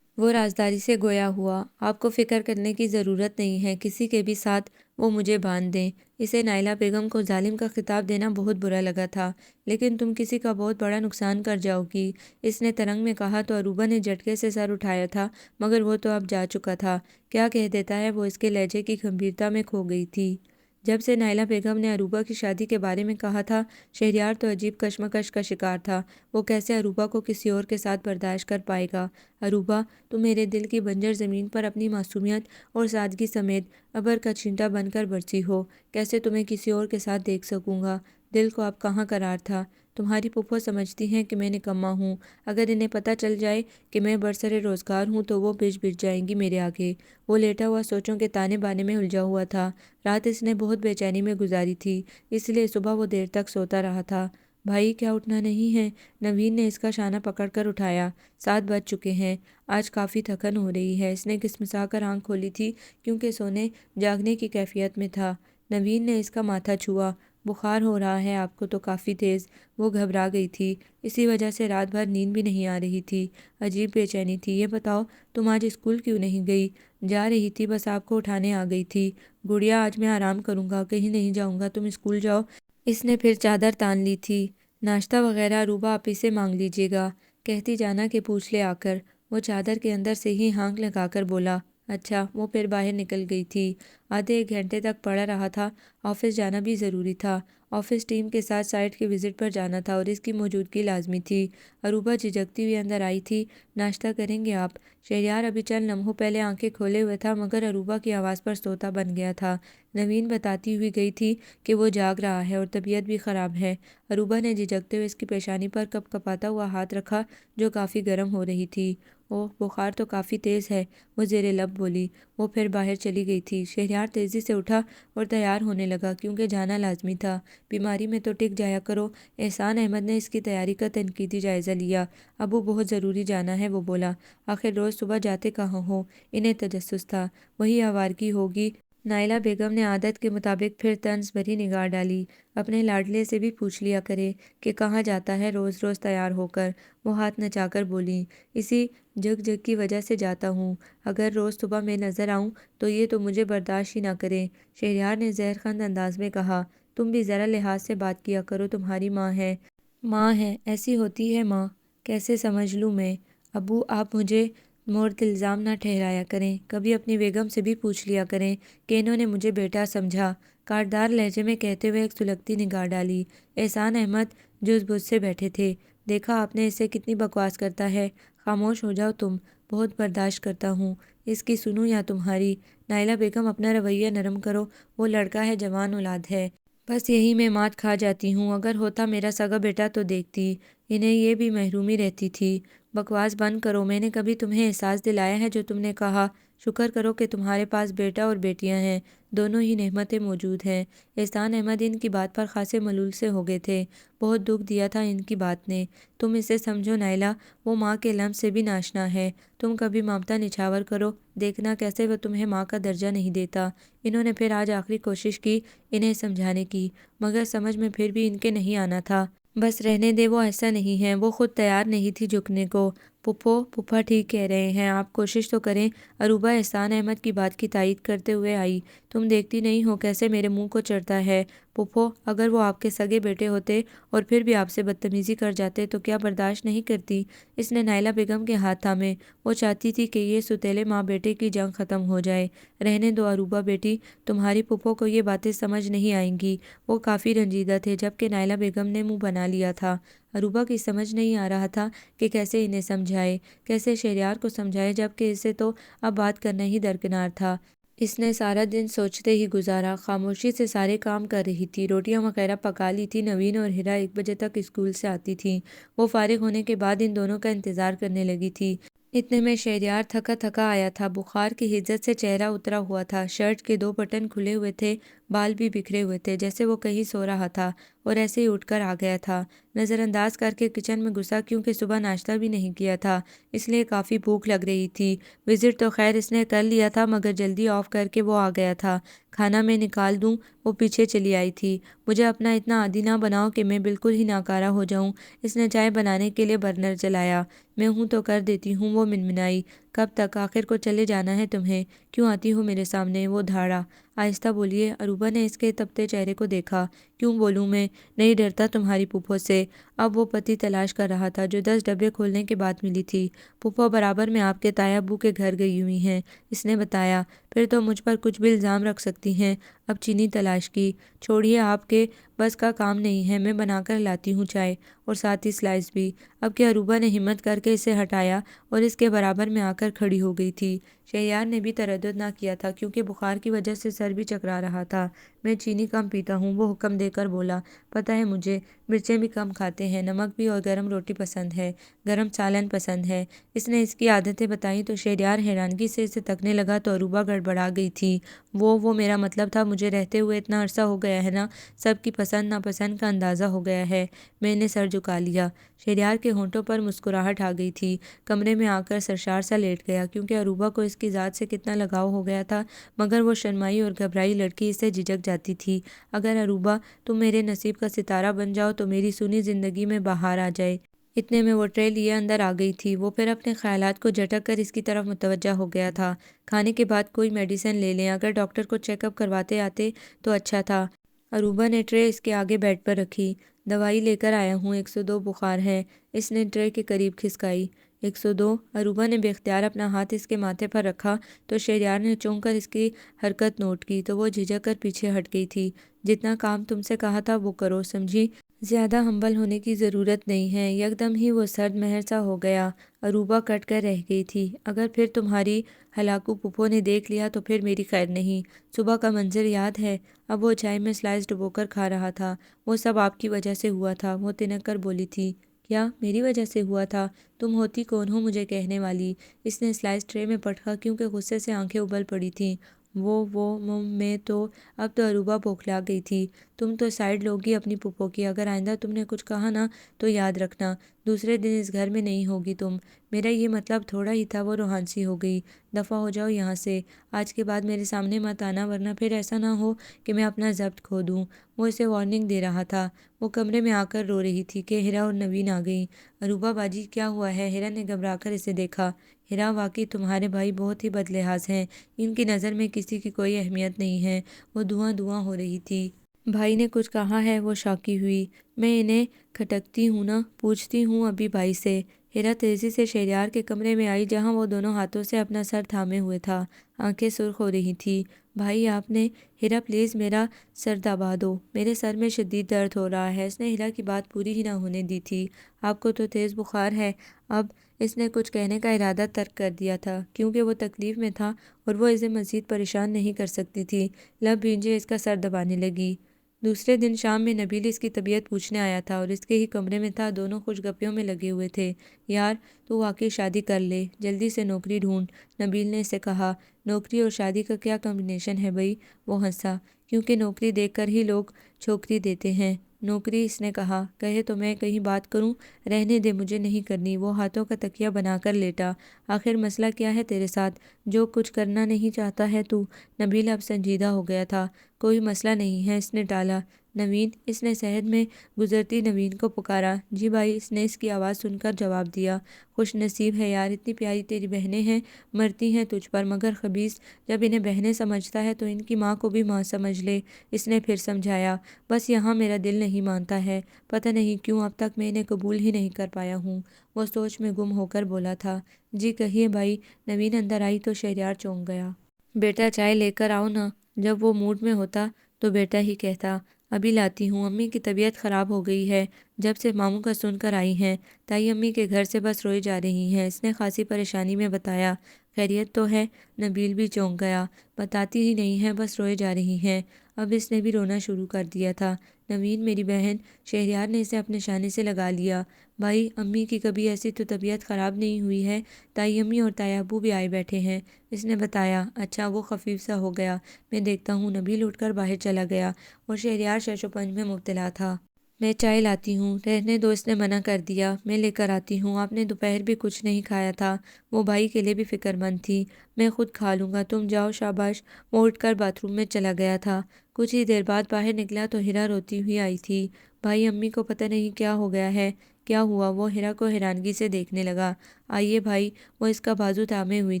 Speaker 1: وہ رازداری سے گویا ہوا۔ آپ کو فکر کرنے کی ضرورت نہیں ہے، کسی کے بھی ساتھ وہ مجھے باندھ دیں۔ اسے نائلہ بیگم کو ظالم کا خطاب دینا بہت برا لگا تھا۔ لیکن تم کسی کا بہت بڑا نقصان کر جاؤ گی، اس نے ترنگ میں کہا تو اروبا نے جھٹکے سے سر اٹھایا تھا، مگر وہ تو اب جا چکا تھا۔ کیا کہہ دیتا ہے وہ اس کے لہجے کی گمبھیرتا میں کھو گئی تھی۔ جب سے نائلہ بیگم نے اروبا کی شادی کے بارے میں کہا تھا، شہریار تو عجیب کشمکش کا شکار تھا۔ وہ کیسے اروبا کو کسی اور کے ساتھ برداشت کر پائے گا؟ اروبا، تم میرے دل کی بنجر زمین پر اپنی معصومیت اور سادگی سمیت ابر کا چھینٹا بن کر برسی ہو، کیسے تمہیں کسی اور کے ساتھ دیکھ سکوں گا؟ دل کو اب کہاں قرار تھا؟ تمہاری پھوپھو سمجھتی ہیں کہ میں نکما ہوں، اگر انہیں پتہ چل جائے کہ میں برسر روزگار ہوں تو وہ بج جائیں گی میرے آگے۔ وہ لیٹا ہوا سوچوں کے تانے بانے میں الجھا ہوا تھا۔ رات اس نے بہت بے چینی میں گزاری تھی، اس لیے صبح وہ دیر تک سوتا رہا تھا۔ بھائی کیا اٹھنا نہیں ہے؟ نوین نے اس کا شانہ پکڑ کر اٹھایا۔ 7 بج چکے ہیں، آج کافی تھکن ہو رہی ہے۔ اس نے کسمسا کر آنکھ کھولی تھی کیونکہ سونے جاگنے کی کیفیت میں تھا۔ نوین نے اس کا ماتھا چھوا۔ بخار ہو رہا ہے آپ کو تو کافی تیز۔ وہ گھبرا گئی تھی، اسی وجہ سے رات بھر نیند بھی نہیں آ رہی تھی، عجیب بے چینی تھی۔ یہ بتاؤ تم آج اسکول کیوں نہیں گئی؟ جا رہی تھی، بس آپ کو اٹھانے آ گئی تھی۔ گڑیا آج میں آرام کروں گا، کہیں نہیں جاؤں گا، تم اسکول جاؤ۔ اس نے پھر چادر تان لی تھی۔ ناشتہ وغیرہ اروبا آپ ہی سے مانگ لیجیے گا، کہتی جانا کہ پوچھ لے آ کر۔ وہ چادر کے اندر سے ہی ہانک لگا کر بولا۔ اچھا۔ وہ پھر باہر نکل گئی تھی۔ آدھے 1 گھنٹے تک پڑھا رہا تھا۔ آفس جانا بھی ضروری تھا، آفس ٹیم کے ساتھ سائٹ کے وزٹ پر جانا تھا اور اس کی موجودگی لازمی تھی۔ اروبا جھجکتی ہوئی اندر آئی تھی۔ ناشتہ کریں گے آپ؟ شہریار ابھی چند لمحوں پہلے آنکھیں کھولے ہوئے تھا، مگر اروبا کی آواز پر سوتا بن گیا تھا۔ نوین بتاتی ہوئی گئی تھی کہ وہ جاگ رہا ہے اور طبیعت بھی خراب ہے۔ اروبا نے جھجکتے ہوئے اس کی پیشانی پر کپ کپاتا ہوا ہاتھ رکھا جو کافی گرم ہو رہی تھی۔ اوہ بخار تو کافی تیز ہے، وہ زیر لب بولی۔ وہ پھر باہر چلی گئی تھی۔ شہریار تیزی سے اٹھا اور تیار ہونے لگا کیونکہ جانا لازمی تھا۔ بیماری میں تو ٹک جایا کرو۔ احسان احمد نے اس کی تیاری کا تنقیدی جائزہ لیا۔ ابو بہت ضروری جانا ہے، وہ بولا۔ آخر روز صبح جاتے کہاں ہو؟ انہیں تجسس تھا، وہی آوارگی ہوگی۔ نائلہ بیگم نے عادت کے مطابق پھر طنز بھری نگاہ ڈالی۔ اپنے لاڈلے سے بھی پوچھ لیا کرے کہ کہاں جاتا ہے روز روز تیار ہو کر۔ وہ ہاتھ نچا کر بولی، اسی جگ جگ کی وجہ سے جاتا ہوں۔ اگر روز صبح میں نظر آؤں تو یہ تو مجھے برداشت ہی نہ کریں۔ شہریار نے زہرخند انداز میں کہا، تم بھی ذرا لحاظ سے بات کیا کرو، تمہاری ماں ہے۔ ماں ہے، ایسی ہوتی ہے ماں، کیسے سمجھ لوں میں؟ ابو آپ مجھے مورد الزام نہ ٹھہرایا کریں، کبھی اپنی بیگم سے بھی پوچھ لیا کریں کہ انہوں نے مجھے بیٹا سمجھا۔ کاٹدار لہجے میں کہتے ہوئے ایک سلگتی نگاہ ڈالی۔ احسان احمد جوز بوجھ سے بیٹھے تھے۔ دیکھا آپ نے اسے کتنی بکواس کرتا ہے۔ خاموش ہو جاؤ تم، بہت برداشت کرتا ہوں، اس کی سنوں یا تمہاری؟ نائلہ بیگم اپنا رویہ نرم کرو، وہ لڑکا ہے، جوان اولاد ہے، بس یہی میں مات کھا جاتی ہوں۔ اگر ہوتا میرا سگا بیٹا تو دیکھتی، انہیں یہ بھی محرومی رہتی تھی۔ بکواس بند کرو، میں نے کبھی تمہیں احساس دلایا ہے جو تم نے کہا؟ شکر کرو کہ تمہارے پاس بیٹا اور بیٹیاں ہیں، دونوں ہی نعمتیں موجود ہیں۔ احسان احمد ان کی بات پر خاصے ملول سے ہو گئے تھے، بہت دکھ دیا تھا ان کی بات نے۔ تم اسے سمجھو نائلہ، وہ ماں کے لمس سے بھی ناشنا ہے، تم کبھی ممتا نچھاور کرو، دیکھنا کیسے وہ تمہیں ماں کا درجہ نہیں دیتا۔ انہوں نے پھر آج آخری کوشش کی انہیں سمجھانے کی، مگر سمجھ میں پھر بھی ان کے نہیں آنا تھا۔ بس رہنے دے، وہ ایسا نہیں ہے، وہ خود تیار نہیں تھی جھکنے کو۔ پھوپھا ٹھیک کہہ رہے ہیں، آپ کوشش تو کریں۔ عروبہ احسان احمد کی بات کی تائید کرتے ہوئے آئی۔ تم دیکھتی نہیں ہو کیسے میرے منہ کو چڑھتا ہے؟ پھوپھو، اگر وہ آپ کے سگے بیٹے ہوتے اور پھر بھی آپ سے بدتمیزی کر جاتے تو کیا برداشت نہیں کرتی؟ اس نے نائلہ بیگم کے ہاتھ تھامے، وہ چاہتی تھی کہ یہ ستیلے ماں بیٹے کی جنگ ختم ہو جائے۔ رہنے دو عروبہ بیٹی، تمہاری پھوپھو کو یہ باتیں سمجھ نہیں آئیں گی۔ وہ کافی رنجیدہ تھے جبکہ نائلہ بیگم نے منہ بنا لیا تھا۔ عروبہ کی سمجھ نہیں آ رہا تھا کہ کیسے انہیں سمجھائے، کیسے شہریار کو سمجھائے، جبکہ اسے تو اب بات کرنا ہی درکنار تھا۔ اس نے سارا دن سوچتے ہی گزارا، خاموشی سے سارے کام کر رہی تھی، روٹیاں وغیرہ پکا لی تھی۔ نوین اور ہیرا 1 بجے تک اسکول سے آتی تھیں، وہ فارغ ہونے کے بعد ان دونوں کا انتظار کرنے لگی تھی۔ اتنے میں شہریار تھکا تھکا آیا تھا، بخار کی حدت سے چہرہ اترا ہوا تھا، شرٹ کے 2 بٹن کھلے ہوئے تھے، بال بھی بکھرے ہوئے تھے جیسے وہ کہیں سو رہا تھا، اور ایسے ہی اٹھ کر آ گیا تھا نظر انداز کر کے کچن میں گھسا، کیونکہ صبح ناشتہ بھی نہیں کیا تھا، اس لیے کافی بھوک لگ رہی تھی۔ وزٹ تو خیر اس نے کر لیا تھا، مگر جلدی آف کر کے وہ آ گیا تھا۔ کھانا میں نکال دوں؟ وہ پیچھے چلی آئی تھی۔ مجھے اپنا اتنا عادی نہ بناؤ کہ میں بالکل ہی ناکارہ ہو جاؤں۔ اس نے چائے بنانے کے لیے برنر جلایا۔ میں ہوں تو کر دیتی ہوں، وہ منمنائی۔ کب تک؟ آخر کو چلے جانا ہے تمہیں، کیوں آتی ہو میرے سامنے؟ وہ دھاڑا۔ آہستہ بولیے۔ عروبہ نے اس کے تپتے چہرے کو دیکھا۔ کیوں بولوں میں؟ نہیں ڈرتا تمہاری پھوپھو سے؟ اب وہ پتی تلاش کر رہا تھا جو 10 ڈبے کھولنے کے بعد ملی تھی۔ پھوپھو برابر میں آپ کے تایا ابو کے گھر گئی ہوئی ہیں، اس نے بتایا۔ پھر تو مجھ پر کچھ بھی الزام رکھ سکتی ہیں۔ اب چینی تلاش کی؟ چھوڑیے، آپ کے بس کا کام نہیں ہے، میں بنا کر لاتی ہوں چائے، اور ساتھ ہی سلائس بھی۔ اب کہ عروبہ نے ہمت کر کے اسے ہٹایا اور اس کے برابر میں آ کر کھڑی ہو گئی تھی۔ شہریار نے بھی تردد نہ کیا تھا، کیونکہ بخار کی وجہ سے سر بھی چکرا رہا تھا۔ میں چینی کم پیتا ہوں، وہ حکم دے کر بولا۔ پتہ ہے مجھے، مرچیں بھی کم کھاتے ہیں، نمک بھی، اور گرم روٹی پسند ہے، گرم سالن پسند ہے۔ اس نے اس کی عادتیں بتائیں تو شہریار حیرانگی سے اسے تکنے لگا تو عروبہ گڑبڑا گئی تھی۔ وہ میرا مطلب تھا، مجھے رہتے ہوئے اتنا عرصہ ہو گیا ہے نا، سب کی پسند ناپسند کا اندازہ ہو گیا ہے۔ میں نے سر جھکا لیا۔ شہریار کے ہونٹوں پر مسکراہٹ آ گئی تھی، کمرے میں آ کر سرشار سا لیٹ گیا، کیونکہ عروبہ کو اس کی ذات سے کتنا لگاؤ ہو گیا تھا، مگر وہ شرمائی اور گھبرائی لڑکی اس سے جھجک جاتی تھی۔ اگر عروبہ تم میرے نصیب کا ستارہ بن جاؤ تو میری سونی زندگی میں بہار آ جائے۔ اتنے میں وہ ٹرے لیے اندر آ گئی تھی۔ وہ پھر اپنے خیالات کو جھٹک کر اس کی طرف متوجہ ہو گیا تھا۔ کھانے کے بعد کوئی میڈیسن لے لیں، اگر ڈاکٹر کو چیک اپ کرواتے آتے تو اچھا تھا۔ عروبہ نے ٹرے اس کے آگے بیڈ پر رکھی۔ دوائی لے کر آیا ہوں، 102 بخار ہے۔ اس نے ٹرے کے قریب کھسکائی۔ 102؟ عروبہ نے بے اختیار اپنا ہاتھ اس کے ماتھے پر رکھا تو شہریار نے چونک کر اس کی حرکت نوٹ کی تو وہ جھجک کر پیچھے ہٹ گئی تھی۔ جتنا کام تم سے کہا تھا وہ کرو، سمجھی؟ زیادہ ہمبل ہونے کی ضرورت نہیں ہے۔ یکدم ہی وہ سرد مہر سا ہو گیا۔ عروبہ کٹ کر رہ گئی تھی۔ اگر پھر تمہاری ہلاکو پھوپھو نے دیکھ لیا تو پھر میری خیر نہیں۔ صبح کا منظر یاد ہے؟ اب وہ چائے میں سلائس ڈبو کر کھا رہا تھا۔ وہ سب آپ کی وجہ سے ہوا تھا، وہ تنک کر بولی تھی۔ کیا میری وجہ سے ہوا تھا؟ تم ہوتی کون ہو مجھے کہنے والی؟ اس نے سلائس ٹرے میں پٹکا، کیونکہ غصے سے آنکھیں ابل پڑی تھیں۔ میں تو اب تو عروبہ بوکھلا گئی تھی۔ تم تو سائیڈ لوگی اپنی پھوپھو کی، اگر آئندہ تم نے کچھ کہا نا تو یاد رکھنا، دوسرے دن اس گھر میں نہیں ہوگی تم۔ میرا یہ مطلب تھوڑا ہی تھا۔ وہ روحانسی ہو گئی۔ دفع ہو جاؤ یہاں سے، آج کے بعد میرے سامنے مت آنا، ورنہ پھر ایسا نہ ہو کہ میں اپنا ضبط کھو دوں۔ وہ اسے وارننگ دے رہا تھا۔ وہ کمرے میں آ کر رو رہی تھی کہ ہیرا اور نوین آ گئیں۔ عروبہ باجی کیا ہوا ہے؟ ہیرا نے گھبرا کر اسے دیکھا۔ ہیرا، واقعی تمہارے بھائی بہت ہی بد لحاظ ہیں، ان کی نظر میں کسی کی کوئی اہمیت نہیں ہے۔ وہ دھواں دھواں ہو رہی تھی۔ بھائی نے کچھ کہا ہے؟ وہ شاکی ہوئی۔ میں انہیں کھٹکتی ہوں نا، پوچھتی ہوں ابھی بھائی سے۔ ہیرا تیزی سے شہریار کے کمرے میں آئی، جہاں وہ دونوں ہاتھوں سے اپنا سر تھامے ہوئے تھا، آنکھیں سرخ ہو رہی تھی۔ بھائی آپ نے؟ ہیرا پلیز میرا سر دبا دو، میرے سر میں شدید درد ہو رہا ہے۔ اس نے ہیرا کی بات پوری ہی نہ ہونے دی تھی۔ آپ کو تو تیز بخار ہے اب؟ اس نے کچھ کہنے کا ارادہ ترک کر دیا تھا، کیونکہ وہ تکلیف میں تھا اور وہ اسے مزید پریشان نہیں کر سکتی تھی۔ لب بھینجے اس کا سر دبانے لگی۔ دوسرے دن شام میں نبیل اس کی طبیعت پوچھنے آیا تھا اور اس کے ہی کمرے میں تھا۔ دونوں خوش گپیوں میں لگے ہوئے تھے۔ یار تو واقعی شادی کر لے، جلدی سے نوکری ڈھونڈ، نبیل نے اسے کہا۔ نوکری اور شادی کا کیا کمبینیشن ہے بھائی؟ وہ ہنسا۔ کیونکہ نوکری دیکھ کر ہی لوگ چھوکری دیتے ہیں۔ نوکری، اس نے کہا۔ کہے تو میں کہیں بات کروں؟ رہنے دے، مجھے نہیں کرنی۔ وہ ہاتھوں کا تکیہ بنا کر لیٹا۔ آخر مسئلہ کیا ہے تیرے ساتھ جو کچھ کرنا نہیں چاہتا ہے تو؟ نبیل اب سنجیدہ ہو گیا تھا۔ کوئی مسئلہ نہیں ہے، اس نے ٹالا۔ نوین، اس نے صحن میں گزرتی نوین کو پکارا۔ جی بھائی، اس نے اس کی آواز سن کر جواب دیا۔ خوش نصیب ہے یار، اتنی پیاری تیری بہنیں ہیں، مرتی ہیں تجھ پر، مگر خبیث جب انہیں بہنیں سمجھتا ہے تو ان کی ماں کو بھی ماں سمجھ لے۔ اس نے پھر سمجھایا۔ بس یہاں میرا دل نہیں مانتا ہے، پتہ نہیں کیوں اب تک میں انہیں قبول ہی نہیں کر پایا ہوں۔ وہ سوچ میں گم ہو کر بولا تھا۔ جی کہیے بھائی۔ نوین اندر آئی تو شہریار چونک گیا۔ بیٹا چائے لے کر آؤ نا۔ جب وہ موڈ میں ہوتا تو بیٹا ہی کہتا۔ ابھی لاتی ہوں، امی کی طبیعت خراب ہو گئی ہے، جب سے ماموں کا سن کر آئی ہیں۔ تائی امی کے گھر سے بس روئی جا رہی ہیں، اس نے خاصی پریشانی میں بتایا۔ خیریت تو ہے؟ نبیل بھی چونک گیا۔ بتاتی ہی نہیں ہے، بس روئے جا رہی ہیں۔ اب اس نے بھی رونا شروع کر دیا تھا۔ نوین میری بہن، شہریار نے اسے اپنے شانے سے لگا لیا۔ بھائی امی کی کبھی ایسی تو طبیعت خراب نہیں ہوئی ہے، تائی امی اور تایا ابو بھی آئے بیٹھے ہیں، اس نے بتایا۔ اچھا، وہ خفیف سا ہو گیا، میں دیکھتا ہوں۔ نبیل اٹھ کر باہر چلا گیا اور شہریار شش و پنج میں مبتلا تھا۔ میں چائے لاتی ہوں۔ رہنے دو، اس نے منع کر دیا۔ میں لے کر آتی ہوں، آپ نے دوپہر بھی کچھ نہیں کھایا تھا۔ وہ بھائی کے لیے بھی فکر مند تھی۔ میں خود کھا لوں گا، تم جاؤ۔ شاباش۔ وہ اٹھ کر باتھ روم میں چلا گیا تھا۔ کچھ ہی دیر بعد باہر نکلا تو ہیرا روتی ہوئی آئی تھی۔ بھائی امی کو پتہ نہیں کیا ہو گیا ہے۔ کیا ہوا؟ وہ ہیرا کو حیرانگی سے دیکھنے لگا۔ آئیے بھائی۔ وہ اس کا بازو تھامے ہوئی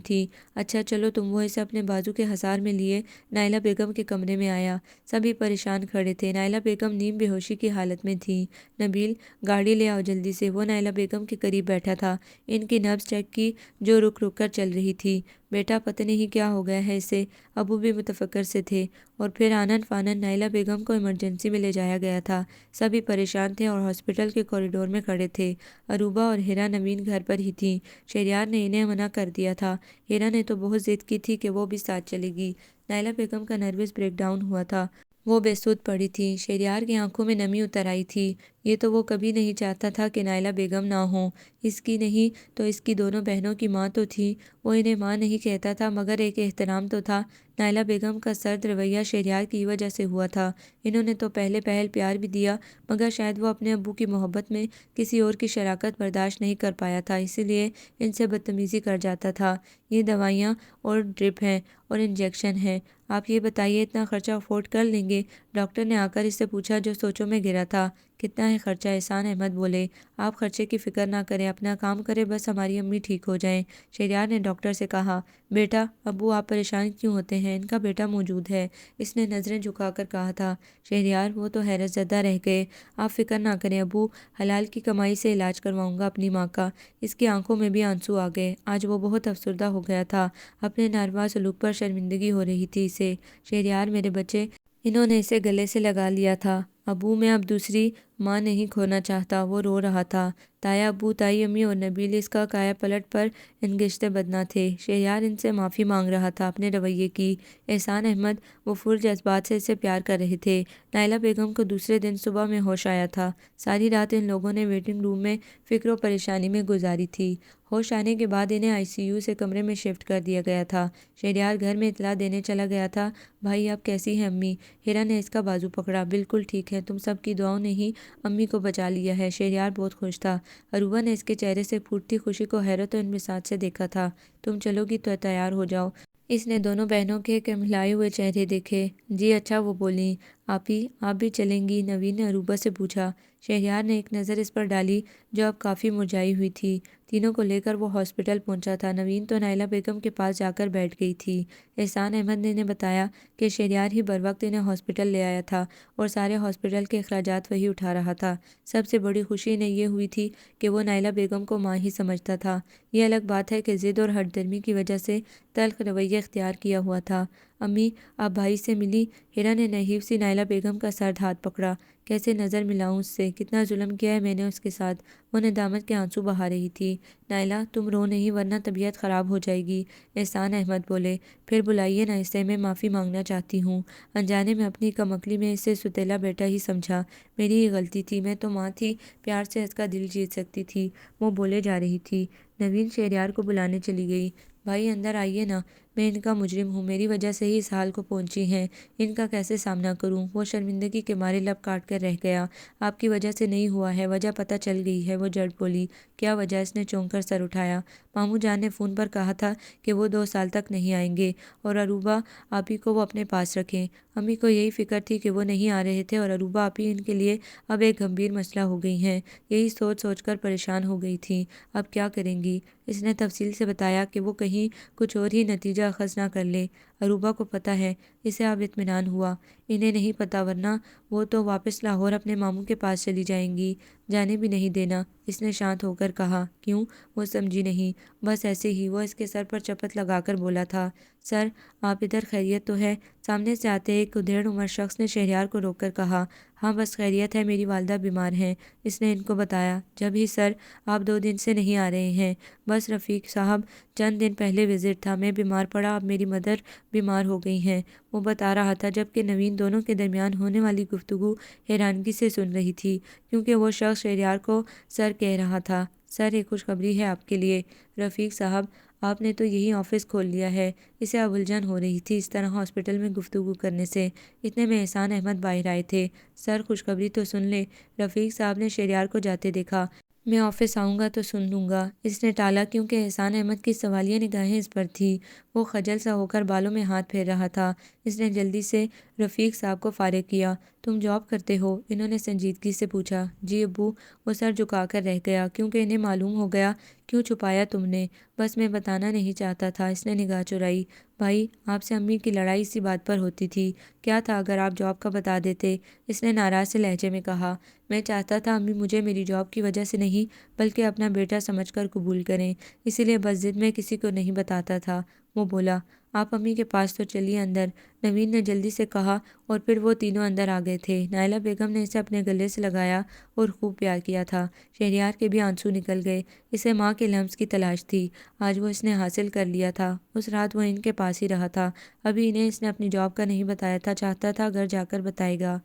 Speaker 1: تھی۔ اچھا چلو تم۔ وہ اسے اپنے بازو کے حصار میں لیے نائلہ بیگم کے کمرے میں آیا۔ سبھی پریشان کھڑے تھے۔ نائلہ بیگم نیم بے ہوشی کی حالت میں تھی۔ نبیل، گاڑی لے آؤ جلدی سے۔ وہ نائلہ بیگم کے قریب بیٹھا تھا، ان کی نبض چیک کی جو رک رک کر چل رہی تھی۔ بیٹا پتہ نہیں کیا ہو گیا ہے اسے۔ ابو بھی متفکر سے تھے۔ اور پھر آنن فانن نائلہ بیگم کو ایمرجنسی میں لے جایا گیا تھا۔ سبھی پریشان تھے اور ہاسپٹل کے کوریڈور میں کھڑے تھے۔ عروبہ اور ہیرا نوین گھر پر ہی تھیں۔ شہریار نے انہیں منع کر دیا تھا۔ ہیرا نے تو بہت ضد کی تھی کہ وہ بھی ساتھ چلے گی۔ نائلہ بیگم کا نروس بریک ڈاؤن ہوا تھا، وہ بے سود پڑی تھی۔ شہریار کی آنکھوں میں نمی اتر آئی تھی۔ یہ تو وہ کبھی نہیں چاہتا تھا کہ نائلہ بیگم نہ ہوں۔ اس کی نہیں تو اس کی دونوں بہنوں کی ماں تو تھی۔ وہ انہیں ماں نہیں کہتا تھا مگر ایک احترام تو تھا۔ نائلہ بیگم کا سرد رویہ شہریار کی وجہ سے ہوا تھا۔ انہوں نے تو پہلے پہل پیار بھی دیا مگر شاید وہ اپنے ابو کی محبت میں کسی اور کی شراکت برداشت نہیں کر پایا تھا، اسی لیے ان سے بدتمیزی کر جاتا تھا۔ یہ دوائیاں اور ڈرپ ہیں اور انجیکشن ہیں، آپ یہ بتائیے اتنا خرچہ افورڈ کر لیں گے؟ ڈاکٹر نے آ کر اس سے پوچھا جو سوچوں میں گرا تھا۔ کتنا ہے خرچہ؟ احسان احمد بولے۔ آپ خرچے کی فکر نہ کریں، اپنا کام کریں، بس ہماری امی ٹھیک ہو جائیں۔ شہریار نے ڈاکٹر سے کہا۔ بیٹا، ابو آپ پریشان کیوں ہوتے ہیں؟ ان کا بیٹا موجود ہے، اس نے نظریں جھکا کر کہا تھا۔ شہریار، وہ تو حیرت زدہ رہ گئے۔ آپ فکر نہ کریں ابو، حلال کی کمائی سے علاج کرواؤں گا اپنی ماں کا۔ اس کی آنکھوں میں بھی آنسو آ گئے۔ آج وہ بہت افسردہ ہو گیا تھا، اپنے ناروا سلوک پر شرمندگی ہو رہی تھی اسے۔ شہریار، میرے بچے، انہوں نے اسے گلے سے لگا لیا تھا۔ ابو، میں اب دوسری ماں نہیں کھونا چاہتا۔ وہ رو رہا تھا۔ تایا ابو، تائی امی اور نبیل اس کا کایا پلٹ پر انگشتے بدناں تھے۔ شہریار ان سے معافی مانگ رہا تھا اپنے رویے کی۔ احسان احمد، وہ فل جذبات سے اسے پیار کر رہے تھے۔ نائلہ بیگم کو دوسرے دن صبح میں ہوش آیا تھا۔ ساری رات ان لوگوں نے ویٹنگ روم میں فکر و پریشانی میں گزاری تھی۔ ہوش آنے کے بعد انہیں آئی سی یو سے کمرے میں شفٹ کر دیا گیا تھا۔ شہریار گھر میں اطلاع دینے چلا گیا تھا۔ بھائی اب کیسی ہیں امی؟ ہیرا نے اس کا بازو پکڑا۔ بالکل ٹھیک ہے، تم سب کی دعاؤں نے ہی امی کو بچا لیا ہے۔ شہریار بہت خوش تھا۔ عروبہ نے اس کے چہرے سے پھوٹتی خوشی کو حیرت و انبساط سے دیکھا تھا۔ تم چلو گی تو تیار ہو جاؤ۔ اس نے دونوں بہنوں کے کملائے ہوئے چہرے دیکھے۔ جی اچھا، وہ بولیں۔ آپی، آپ بھی چلیں گی؟ نوین نے عروبہ سے پوچھا۔ شہریار نے ایک نظر اس پر ڈالی جو اب کافی مرجھائی ہوئی تھی۔ تینوں کو لے کر وہ ہاسپٹل پہنچا تھا۔ نوین تو نائلہ بیگم کے پاس جا کر بیٹھ گئی تھی۔ احسان احمد نے انہیں بتایا کہ شہریار ہی بروقت انہیں ہاسپٹل لے آیا تھا اور سارے ہاسپٹل کے اخراجات وہی اٹھا رہا تھا۔ سب سے بڑی خوشی انہیں یہ ہوئی تھی کہ وہ نائلہ بیگم کو ماں ہی سمجھتا تھا۔ یہ الگ بات ہے کہ ضد اور ہٹ درمی کی وجہ سے تلخ رویہ اختیار کیا ہوا تھا۔ امی آپ بھائی سے ملی؟ ہیرا نے نحیف سی نائلہ بیگم کا سرد ہاتھ پکڑا۔ کیسے نظر ملاؤں اس سے؟ کتنا ظلم کیا ہے میں نے اس کے ساتھ۔ وہ ندامت کے آنسو بہا رہی تھی۔ نائلہ تم رو نہیں ورنہ طبیعت خراب ہو جائے گی، احسان احمد بولے۔ پھر بلائیے نہ اسے، میں معافی مانگنا چاہتی ہوں۔ انجانے میں اپنی کم عقلی میں اسے ستیلا بیٹا ہی سمجھا۔ میری ہی غلطی تھی، میں تو ماں تھی، پیار سے اس کا دل جیت سکتی تھی۔ وہ بولے جا رہی تھی۔ نوین شہریار کو بلانے چلی گئی۔ بھائی اندر آئیے نا، میں ان کا مجرم ہوں، میری وجہ سے ہی اس حال کو پہنچی ہیں، ان کا کیسے سامنا کروں؟ وہ شرمندگی کے مارے لب کاٹ کر رہ گیا۔ آپ کی وجہ سے نہیں ہوا ہے، وجہ پتہ چل گئی ہے، وہ جھٹ بولی۔ کیا وجہ؟ اس نے چونک کر سر اٹھایا۔ ماموں جان نے فون پر کہا تھا کہ وہ 2 سال تک نہیں آئیں گے اور عروبہ آپی کو وہ اپنے پاس رکھیں۔ امی کو یہی فکر تھی کہ وہ نہیں آ رہے تھے اور عروبہ آپی ان کے لیے اب ایک گمبھیر مسئلہ ہو گئی ہیں، یہی سوچ سوچ کر پریشان ہو گئی تھیں۔ اب کیا کریں گی؟ اس نے تفصیل سے بتایا کہ وہ کہیں کچھ اور ہی نتیجہ اخذ نہ کر لے۔ عروبہ کو پتہ ہے؟ اسے اب اطمینان ہوا۔ انہیں نہیں پتہ، ورنہ وہ تو واپس لاہور اپنے ماموں کے پاس چلی جائیں گی۔ جانے بھی نہیں دینا، اس نے شانت ہو کر کہا۔ کیوں؟ وہ سمجھی نہیں۔ بس ایسے ہی، وہ اس کے سر پر چپت لگا کر بولا تھا۔ سر آپ ادھر، خیریت تو ہے؟ سامنے سے آتے ایک ادھیڑ عمر شخص نے شہریار کو روک کر کہا۔ ہاں بس خیریت ہے، میری والدہ بیمار ہیں، اس نے ان کو بتایا۔ جب ہی سر، آپ 2 دن سے نہیں آ رہے ہیں؟ بس رفیق صاحب، چند دن پہلے وزٹ تھا، میں بیمار پڑا، اب میری مدر بیمار ہو گئی ہیں، وہ بتا رہا تھا، جبکہ نوین دونوں کے درمیان ہونے والی گفتگو حیرانگی سے سن رہی تھی، کیونکہ وہ شخص شہریار کو سر کہہ رہا تھا۔ سر ایک خوشخبری ہے آپ کے لیے۔ رفیق صاحب آپ نے تو یہی آفس کھول لیا ہے؟ اسے اب الجھن ہو رہی تھی اس طرح ہاسپٹل میں گفتگو کرنے سے۔ اتنے میں احسان احمد باہر آئے تھے۔ سر خوشخبری تو سن لے، رفیق صاحب نے شہریار کو جاتے دیکھا۔ میں آفس آؤں گا تو سن لوں گا، اس نے ٹالا، کیونکہ احسان احمد کی سوالیہ نگاہیں اس پر تھی۔ وہ خجل سا ہو کر بالوں میں ہاتھ پھیر رہا تھا۔ اس نے جلدی سے رفیق صاحب کو فارغ کیا۔ تم جاب کرتے ہو؟ انہوں نے سنجیدگی سے پوچھا۔ جی ابو۔ وہ سر جھکا کر رہ گیا، کیونکہ انہیں معلوم ہو گیا۔ کیوں چھپایا تم نے؟ بس میں بتانا نہیں چاہتا تھا، اس نے نگاہ چرائی۔ بھائی آپ سے امی کی لڑائی اسی بات پر ہوتی تھی، کیا تھا اگر آپ جاب کا بتا دیتے؟ اس نے ناراض سے لہجے میں کہا۔ میں چاہتا تھا امی مجھے میری جاب کی وجہ سے نہیں بلکہ اپنا بیٹا سمجھ کر قبول کریں، اسی لیے بس ضد میں کسی کو نہیں بتاتا تھا۔ وہ بولا۔ آپ امی کے پاس تو چلیے اندر، نوین نے جلدی سے کہا، اور پھر وہ تینوں اندر آ گئے تھے۔ نائلہ بیگم نے اسے اپنے گلے سے لگایا اور خوب پیار کیا تھا۔ شہریار کے بھی آنسو نکل گئے، اسے ماں کے لمس کی تلاش تھی، آج وہ اس نے حاصل کر لیا تھا۔ اس رات وہ ان کے پاس ہی رہا تھا، ابھی انہیں اس نے اپنی جاب کا نہیں بتایا تھا، چاہتا تھا گھر جا کر بتائے گا۔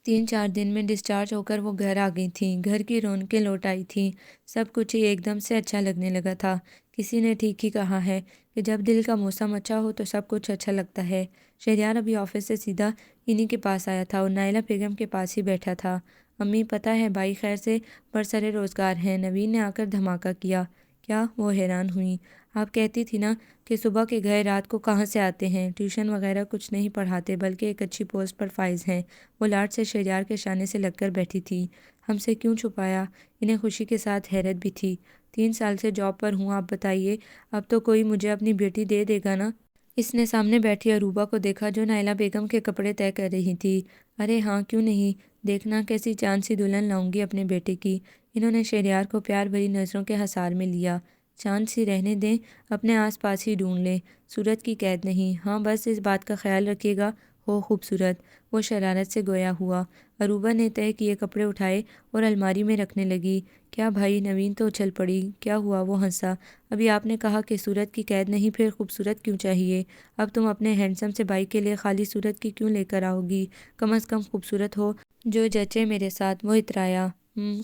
Speaker 1: 3-4 دن میں ڈسچارج ہو کر وہ گھر آ گئی تھیں، گھر کی رونقیں لوٹ آئی تھیں، سب کچھ ہی ایک دم سے اچھا لگنے لگا تھا۔ کسی نے ٹھیک ہی کہا ہے کہ جب دل کا موسم اچھا ہو تو سب کچھ اچھا لگتا ہے۔ شہریار ابھی آفس سے سیدھا انہی کے پاس آیا تھا اور نائلہ بیگم کے پاس ہی بیٹھا تھا۔ امی پتہ ہے بھائی خیر سے برسر روزگار ہیں، نوین نے آ کر دھماکہ کیا۔ کیا؟ وہ حیران ہوئی۔ آپ کہتی تھی نا کہ صبح کے گئے رات کو کہاں سے آتے ہیں، ٹیوشن وغیرہ کچھ نہیں پڑھاتے بلکہ ایک اچھی پوسٹ پر فائز ہیں۔ وہ لاڈ سے شہریار کے شانے سے لگ کر بیٹھی تھی۔ ہم سے کیوں چھپایا؟ انہیں خوشی کے ساتھ حیرت بھی تھی۔ 3 سال سے جاب پر ہوں، آپ بتائیے، اب تو کوئی مجھے اپنی بیٹی دے دے گا نا؟ اس نے سامنے بیٹھی عروبہ کو دیکھا جو نائلہ بیگم کے کپڑے طے کر رہی تھی۔ ارے ہاں کیوں نہیں، دیکھنا کیسی چاند سی دلہن لاؤں گی اپنے بیٹے کی۔ انہوں نے شہریار کو پیار بھری نظروں کے حصار میں لیا۔ چاند سی رہنے دیں، اپنے آس پاس ہی ڈھونڈ لیں، صورت کی قید نہیں، ہاں بس اس بات کا خیال رکھیے گا ہو خوبصورت۔ وہ شرارت سے گویا ہوا۔ عروبہ نے طے کیے کپڑے اٹھائے اور الماری میں رکھنے لگی۔ کیا بھائی؟ نوین تو اچھل پڑی۔ کیا ہوا؟ وہ ہنسا۔ ابھی آپ نے کہا کہ صورت کی قید نہیں، پھر خوبصورت کیوں چاہیے؟ اب تم اپنے ہینڈسم سے بھائی کے لیے خالی صورت کی کیوں لے کر آؤ گی؟ کم از کم خوبصورت ہو جو جچے میرے ساتھ، وہ اترایا۔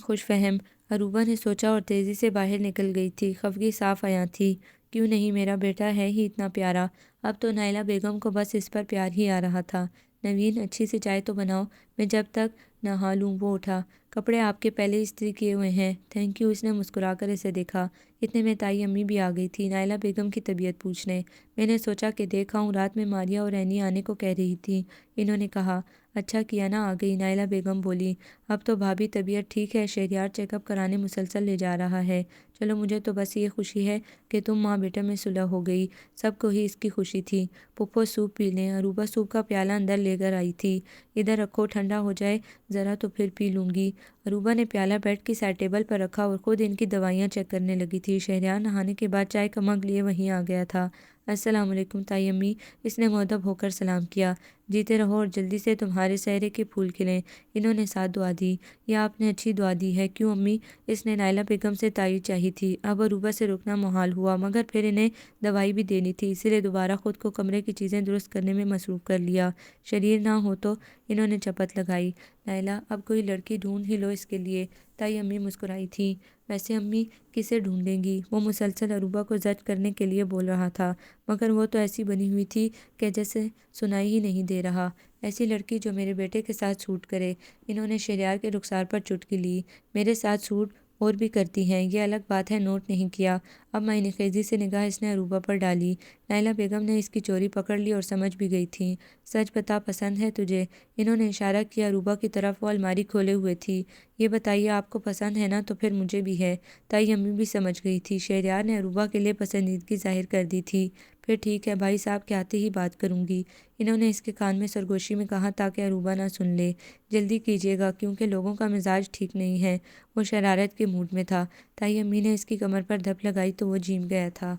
Speaker 1: خوش فہم، عروبہ نے سوچا اور تیزی سے باہر نکل گئی تھی، خفگی صاف عیاں تھی۔ کیوں نہیں، میرا بیٹا ہے ہی اتنا پیارا۔ اب تو نائلہ بیگم کو بس اس پر پیار ہی آ رہا تھا۔ نوین اچھی سی چائے تو بناؤ، میں جب تک نہا لوں۔ وہ اٹھا۔ کپڑے آپ کے پہلے استری کیے ہوئے ہیں۔ تھینک یو، اس نے مسکرا کر اسے دیکھا۔ اتنے میں تائی امی بھی آ گئی تھی نائلہ بیگم کی طبیعت پوچھنے۔ میں نے سوچا کہ دیکھ آؤں، رات میں ماریہ اور رینی آنے کو کہہ رہی تھی، انہوں نے کہا۔ اچھا کیا نا آ گئی، نائلہ بیگم بولی۔ اب تو بھابھی طبیعت ٹھیک ہے، شہریار چیک اپ کرانے مسلسل لے جا رہا ہے۔ چلو مجھے تو بس یہ خوشی ہے کہ تم ماں بیٹے میں صلح ہو گئی، سب کو ہی اس کی خوشی تھی۔ پھپھو سوپ پی لیں، عروبہ سوپ کا پیالہ اندر لے کر آئی تھی۔ ادھر رکھو، ٹھنڈا ہو جائے ذرا تو پھر پی لوں گی۔ عروبہ نے پیالہ بیڈ کی سائڈ ٹیبل پر رکھا اور خود ان کی دوائیاں چیک کرنے لگی تھی۔ شہریار نہانے کے بعد چائے کا مگ لیے وہیں آ گیا تھا۔ السلام علیکم تائی امی، اس نے مؤدب ہو کر سلام کیا۔ جیتے رہو اور جلدی سے تمہارے سہرے کے پھول کھلیں، انہوں نے ساتھ دعا دی۔ یہ آپ نے اچھی دعا دی ہے۔ کیوں امی؟ اس نے نائلہ بیگم سے تائید چاہی تھی۔ اب عروبہ سے رکنا محال ہوا، مگر پھر انہیں دوائی بھی دینی تھی، اسی لیے دوبارہ خود کو کمرے کی چیزیں درست کرنے میں مصروف کر لیا۔ شریر نہ ہو تو انہوں نے چپت لگائی۔ نائلہ اب کوئی لڑکی ڈھونڈ ہی لو اس کے لیے۔ تائی امی مسکرائی تھیں۔ ویسے امی کسے ڈھونڈیں گی؟ وہ مسلسل عروبہ کو زجر کرنے کے لیے بول رہا تھا، مگر وہ تو ایسی بنی ہوئی تھی کہ جیسے سنائی ہی نہیں دے رہا۔ ایسی لڑکی جو میرے بیٹے کے ساتھ سوٹ کرے۔ انہوں نے شہریار کے رخسار پر چٹکی لی۔ میرے ساتھ سوٹ اور بھی کرتی ہیں، یہ الگ بات ہے، نوٹ نہیں کیا؟ اب معنی خیزی سے نگاہ اس نے عروبہ پر ڈالی۔ نائلہ بیگم نے اس کی چوری پکڑ لی اور سمجھ بھی گئی تھیں۔ سچ بتا، پسند ہے تجھے؟ انہوں نے اشارہ کیا عروبہ کی طرف، وہ الماری کھولے ہوئے تھی۔ یہ بتائیے، آپ کو پسند ہے نا؟ تو پھر مجھے بھی ہے۔ تائی امی بھی سمجھ گئی تھی، شہریار نے عروبہ کے لیے پسندیدگی ظاہر کر دی تھی۔ پھر ٹھیک ہے، بھائی صاحب کے آتے ہی بات کروں گی، انہوں نے اس کے کان میں سرگوشی میں کہا تاکہ عروبہ نہ سن لے۔ جلدی کیجیے گا کیونکہ لوگوں کا مزاج ٹھیک نہیں ہے۔ وہ شرارت کے موڈ میں تھا۔ تائی امی نے اس کی کمر پر دھپ لگائی تو وہ جھیم گیا تھا۔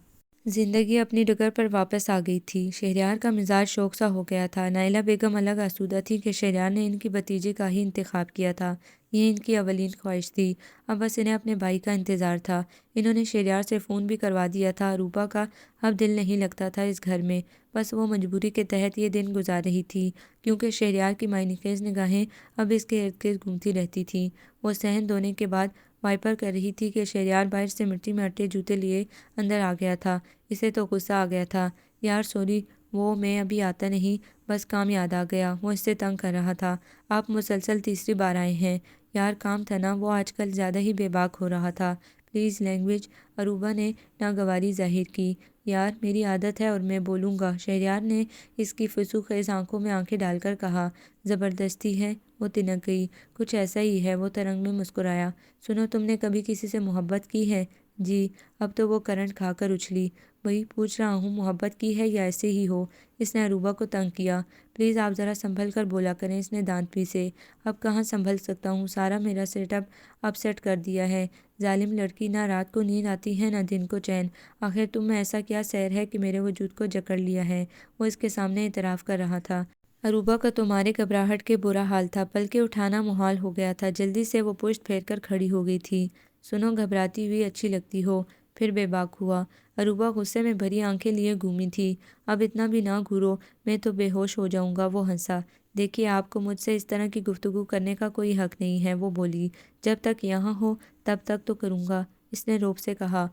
Speaker 1: زندگی اپنی ڈگر پر واپس آ گئی تھی۔ شہریار کا مزاج شوق سا ہو گیا تھا۔ نائلہ بیگم الگ آسودہ تھی کہ شہریار نے ان کی بھتیجی کا ہی انتخاب کیا تھا۔ یہ ان کی اولین خواہش تھی۔ اب بس انہیں اپنے بھائی کا انتظار تھا۔ انہوں نے شہریار سے فون بھی کروا دیا تھا۔ عروبہ کا اب دل نہیں لگتا تھا اس گھر میں، بس وہ مجبوری کے تحت یہ دن گزار رہی تھی، کیونکہ شہریار کی معنی خیز نگاہیں اب اس کے ارد گرد گھومتی رہتی تھیں۔ وہ صحن دھونے کے بعد وائپر کر رہی تھی کہ شہریار باہر سے مٹی میں اٹے جوتے لیے اندر آ گیا تھا۔ اسے تو غصہ آ گیا تھا۔ یار سوری، وہ میں ابھی آتا نہیں، بس کام یاد آ گیا۔ وہ اس سے تنگ کر رہا تھا۔ آپ مسلسل تیسری بار آئے ہیں۔ یار کام تھا نا۔ وہ آج کل زیادہ ہی بے باک ہو رہا تھا۔ پلیز لینگویج، عروبہ نے ناگواری ظاہر کی۔ یار میری عادت ہے اور میں بولوں گا، شہریار نے اس کی فسوس خیز آنکھوں میں آنکھیں ڈال کر کہا۔ زبردستی ہے؟ وہ تنک گئی۔ کچھ ایسا ہی ہے، وہ ترنگ میں مسکرایا۔ سنو، تم نے کبھی کسی سے محبت کی ہے؟ جی۔ اب تو وہ کرنٹ کھا کر اچھلی۔ وہی پوچھ رہا ہوں، محبت کی ہے یا ایسے ہی ہو؟ اس نے عروبہ کو تنگ کیا۔ پلیز آپ ذرا سنبھل کر بولا کریں، اس نے دانت پیسے۔ اب کہاں سنبھل سکتا ہوں، سارا میرا سیٹ اپ سیٹ کر دیا ہے۔ ظالم لڑکی، نہ رات کو نیند آتی ہے نہ دن کو چین۔ آخر تم میں ایسا کیا سحر ہے کہ میرے وجود کو جکڑ لیا ہے؟ وہ اس کے سامنے اعتراف کر رہا تھا۔ عروبہ کا تمہارے گھبراہٹ کے برا حال تھا، پلکیں اٹھانا محال ہو گیا تھا۔ جلدی سے وہ پشت پھیر کر کھڑی ہو گئی تھی۔ سنو، گھبراتی ہوئی اچھی لگتی ہو۔ پھر بے باک ہوا۔ عروبہ غصے میں بھری آنکھیں لیے گھومی تھی۔ اب اتنا بھی نہ گھورو، میں تو بے ہوش ہو جاؤں گا۔ وہ ہنسا۔ دیکھیے، آپ کو مجھ سے اس طرح کی گفتگو کرنے کا کوئی حق نہیں ہے، وہ بولی۔ جب تک یہاں ہو تب تک تو کروں گا، اس نے روب سے کہا۔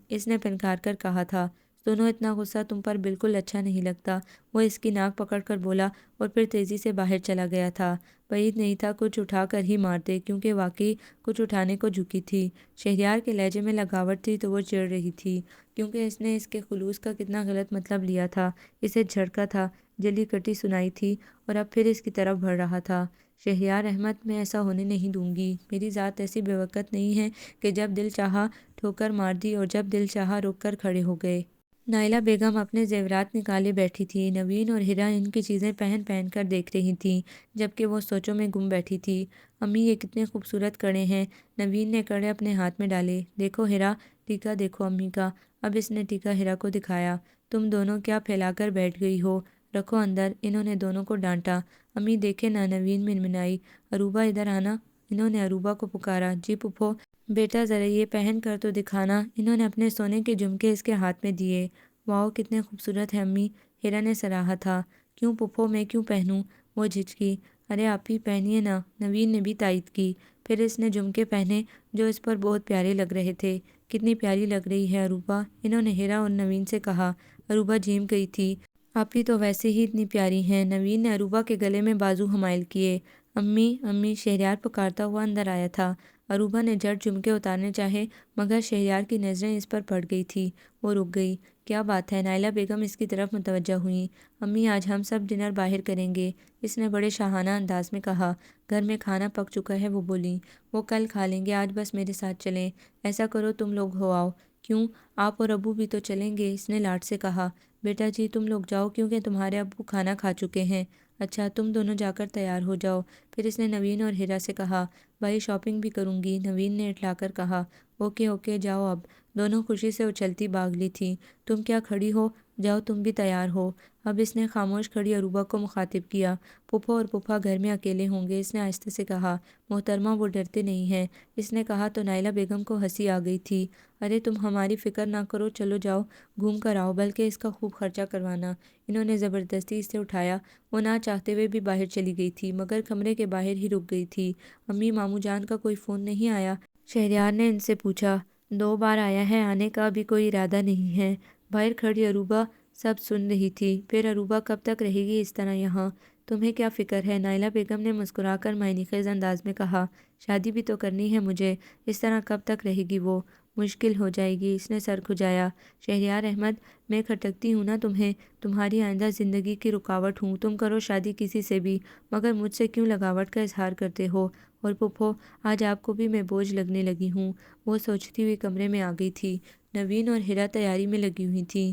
Speaker 1: اس نے پنکار کر کہا تھا۔ سنو، اتنا غصہ تم پر بالکل اچھا نہیں لگتا، وہ اس کی ناک پکڑ کر بولا اور پھر تیزی سے باہر چلا گیا تھا۔ بعید نہیں تھا کچھ اٹھا کر ہی مارتے، کیونکہ واقعی کچھ اٹھانے کو جھکی تھی۔ شہریار کے لہجے میں لگاوٹ تھی تو وہ چڑ رہی تھی، کیونکہ اس نے اس کے خلوص کا کتنا غلط مطلب لیا تھا۔ اسے جھڑکا تھا، جلی کٹی سنائی تھی اور اب پھر اس کی طرف بڑھ رہا تھا۔ شہریار احمد، میں ایسا ہونے نہیں دوں گی۔ میری ذات ایسی بے وقت نہیں ہے کہ جب دل چاہا ٹھوکر مار دی اور جب دل چاہا رک کر کھڑے ہو گئے۔ نائلہ بیگم اپنے زیورات نکالے بیٹھی تھی۔ نوین اور ہیرا ان کی چیزیں پہن پہن کر دیکھ رہی تھیں، جبکہ وہ سوچوں میں گم بیٹھی تھی۔ امی، یہ کتنے خوبصورت کڑے ہیں۔ نوین نے کڑے اپنے ہاتھ میں ڈالے۔ دیکھو ہیرا، ٹیکا دیکھو امی کا۔ اب اس نے ٹیکا ہیرا کو دکھایا۔ تم دونوں کیا پھیلا کر بیٹھ گئی ہو، رکھو اندر، انہوں نے دونوں کو ڈانٹا۔ امی دیکھے نا، نوین منمنائی۔ عروبہ ادھر آنا، انہوں نے عروبہ کو پکارا۔ جی پھپھو۔ بیٹا ذرا یہ پہن کر تو دکھانا، انہوں نے اپنے سونے کے جھمکے اس کے ہاتھ میں دیے۔ واؤ، کتنے خوبصورت ہے امی، ہیرا نے سراہا تھا۔ کیوں پھپھو، میں کیوں پہنوں؟ وہ جھجکی۔ ارے آپ ہی پہنیے نا، نوین نے بھی تائید کی۔ پھر اس نے جھمکے پہنے جو اس پر بہت پیارے لگ رہے تھے۔ کتنی پیاری لگ رہی ہے عروبہ، انہوں نے ہیرا اور نوین سے کہا۔ عروبہ جھیم گئی تھی۔ آپ ہی تو ویسے ہی اتنی پیاری ہیں، نوین نے عروبہ کے گلے میں بازو حمائل کیے۔ امی امی، شہریار پکارتا ہوا اندر آیا تھا۔ عروبہ نے جھٹ جھمکے اتارنے چاہے، مگر شہریار کی نظریں اس پر پڑ گئی تھی۔ وہ رک گئی۔ کیا بات ہے؟ نائلہ بیگم اس کی طرف متوجہ ہوئیں۔ امی، آج ہم سب ڈنر باہر کریں گے، اس نے بڑے شاہانہ انداز میں کہا۔ گھر میں کھانا پک چکا ہے، وہ بولیں۔ وہ کل کھا لیں گے، آج بس میرے ساتھ چلیں۔ ایسا کرو تم لوگ ہو آؤ۔ کیوں، آپ اور ابو بھی تو چلیں گے، اس نے لاڈ سے کہا۔ بیٹا جی تم لوگ جاؤ، کیونکہ تمہارے ابو کھانا کھا چکے ہیں۔ اچھا، تم دونوں جا کر تیار ہو جاؤ۔ پھر اس نے نوین اور ہیرا سے کہا۔ بھائی شاپنگ بھی کروں گی، نوین نے اٹھلا کر کہا۔ اوکے اوکے، جاؤ اب، دونوں خوشی سے اچھلتی بھاگ لی تھیں۔ تم کیا کھڑی ہو، جاؤ تم بھی تیار ہو۔ اب اس نے خاموش کھڑی عروبہ کو مخاطب کیا۔ پھپھو اور پھوپھا گھر میں اکیلے ہوں گے، اس نے آہستہ سے کہا۔ محترمہ وہ ڈرتے نہیں ہیں، اس نے کہا تو نائلہ بیگم کو ہنسی آ گئی تھی۔ ارے تم ہماری فکر نہ کرو، چلو جاؤ گھوم کر آؤ، بلکہ اس کا خوب خرچہ کروانا۔ انہوں نے زبردستی اسے اٹھایا۔ وہ نہ چاہتے ہوئے بھی باہر چلی گئی تھی، مگر کمرے کے باہر ہی رک گئی تھی۔ امی ماموں جان کا کوئی فون نہیں آیا؟ شہریار نے ان سے پوچھا۔ 2 بار آیا ہے، آنے کا ابھی کوئی ارادہ نہیں ہے۔ باہر کھڑی عروبہ سب سن رہی تھی۔ پھر عروبہ کب تک رہے گی اس طرح یہاں؟ تمہیں کیا فکر ہے؟ نائلہ بیگم نے مسکرا کر معنی خیز انداز میں کہا۔ شادی بھی تو کرنی ہے مجھے، اس طرح کب تک رہے گی وہ؟ مشکل ہو جائے گی، اس نے سر کھجایا۔ شہریار احمد، میں کھٹکتی ہوں نا تمہیں، تمہاری آئندہ زندگی کی رکاوٹ ہوں، تم کرو شادی کسی سے بھی، مگر مجھ سے کیوں لگاوٹ کا اظہار کرتے ہو؟ اور پھپھو، آج آپ کو بھی میں بوجھ لگنے لگی ہوں۔ وہ سوچتی ہوئی کمرے میں آ گئی تھی۔ نوین اور ہیرا تیاری میں لگی ہوئی تھیں۔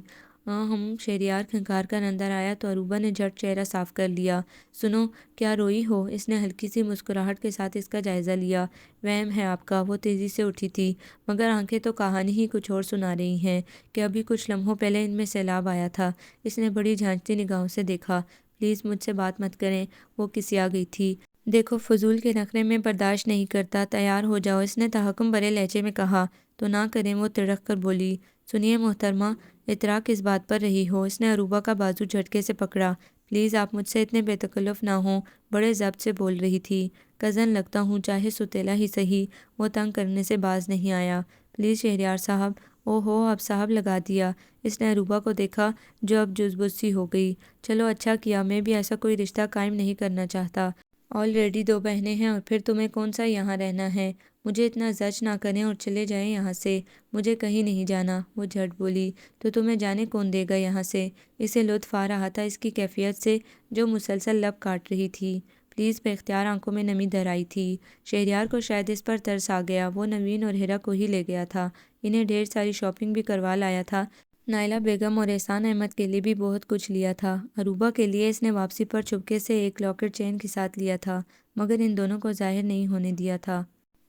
Speaker 1: شہریار کھنکار کر اندر آیا تو عروبہ نے جھٹ چہرہ صاف کر لیا۔ سنو، کیا روئی ہو؟ اس نے ہلکی سی مسکراہٹ کے ساتھ اس کا جائزہ لیا۔ وہم ہے آپ کا۔ وہ تیزی سے اٹھی تھی، مگر آنکھیں تو کہانی ہی کچھ اور سنا رہی ہیں کہ ابھی کچھ لمحوں پہلے ان میں سیلاب آیا تھا۔ اس نے بڑی جھانکتی نگاہوں سے دیکھا۔ پلیز مجھ سے بات مت کریں، وہ کسیا گئی تھی۔ دیکھو فضول کے نخرے میں برداشت نہیں کرتا، تیار ہو جاؤ، اس نے تحکم بھرے لہجے میں کہا۔ تو نہ کریں، وہ تڑک کر بولی۔ سنیے محترمہ، اطراع کس بات پر رہی ہو؟ اس نے عروبہ کا بازو جھٹکے سے پکڑا۔ پلیز آپ مجھ سے اتنے بے تکلف نہ ہوں، بڑے ضبط سے بول رہی تھی۔ کزن لگتا ہوں، چاہے ستیلا ہی سہی۔ وہ تنگ کرنے سے باز نہیں آیا۔ پلیز شہریار صاحب۔ او ہو، اب صاحب لگا دیا۔ اس نے عروبہ کو دیکھا جو اب جزبز سی ہو گئی۔ چلو اچھا کیا، میں بھی ایسا کوئی رشتہ قائم نہیں کرنا چاہتا۔ آلریڈی 2 بہنیں ہیں، اور پھر تمہیں کون سا یہاں رہنا ہے؟ مجھے اتنا زج نہ کریں اور چلے جائیں یہاں سے، مجھے کہیں نہیں جانا، وہ جھٹ بولی۔ تو تمہیں جانے کون دے گا یہاں سے؟ اسے لطف آ رہا تھا اس کی کیفیت سے جو مسلسل لب کاٹ رہی تھی۔ پلیز بے اختیار آنکھوں میں نمی در آئی تھی۔ شہریار کو شاید اس پر ترس آ گیا، وہ نوین اور ہیرا کو ہی لے گیا تھا، انہیں ڈھیر ساری شاپنگ بھی کروا لایا تھا۔ نائلہ بیگم اور احسان احمد کے لیے بھی بہت کچھ لیا تھا۔ عروبہ کے لیے اس نے واپسی پر چپکے سے ایک لاکٹ چین کے ساتھ لیا تھا، مگر ان دونوں کو ظاہر نہیں ہونے دیا تھا۔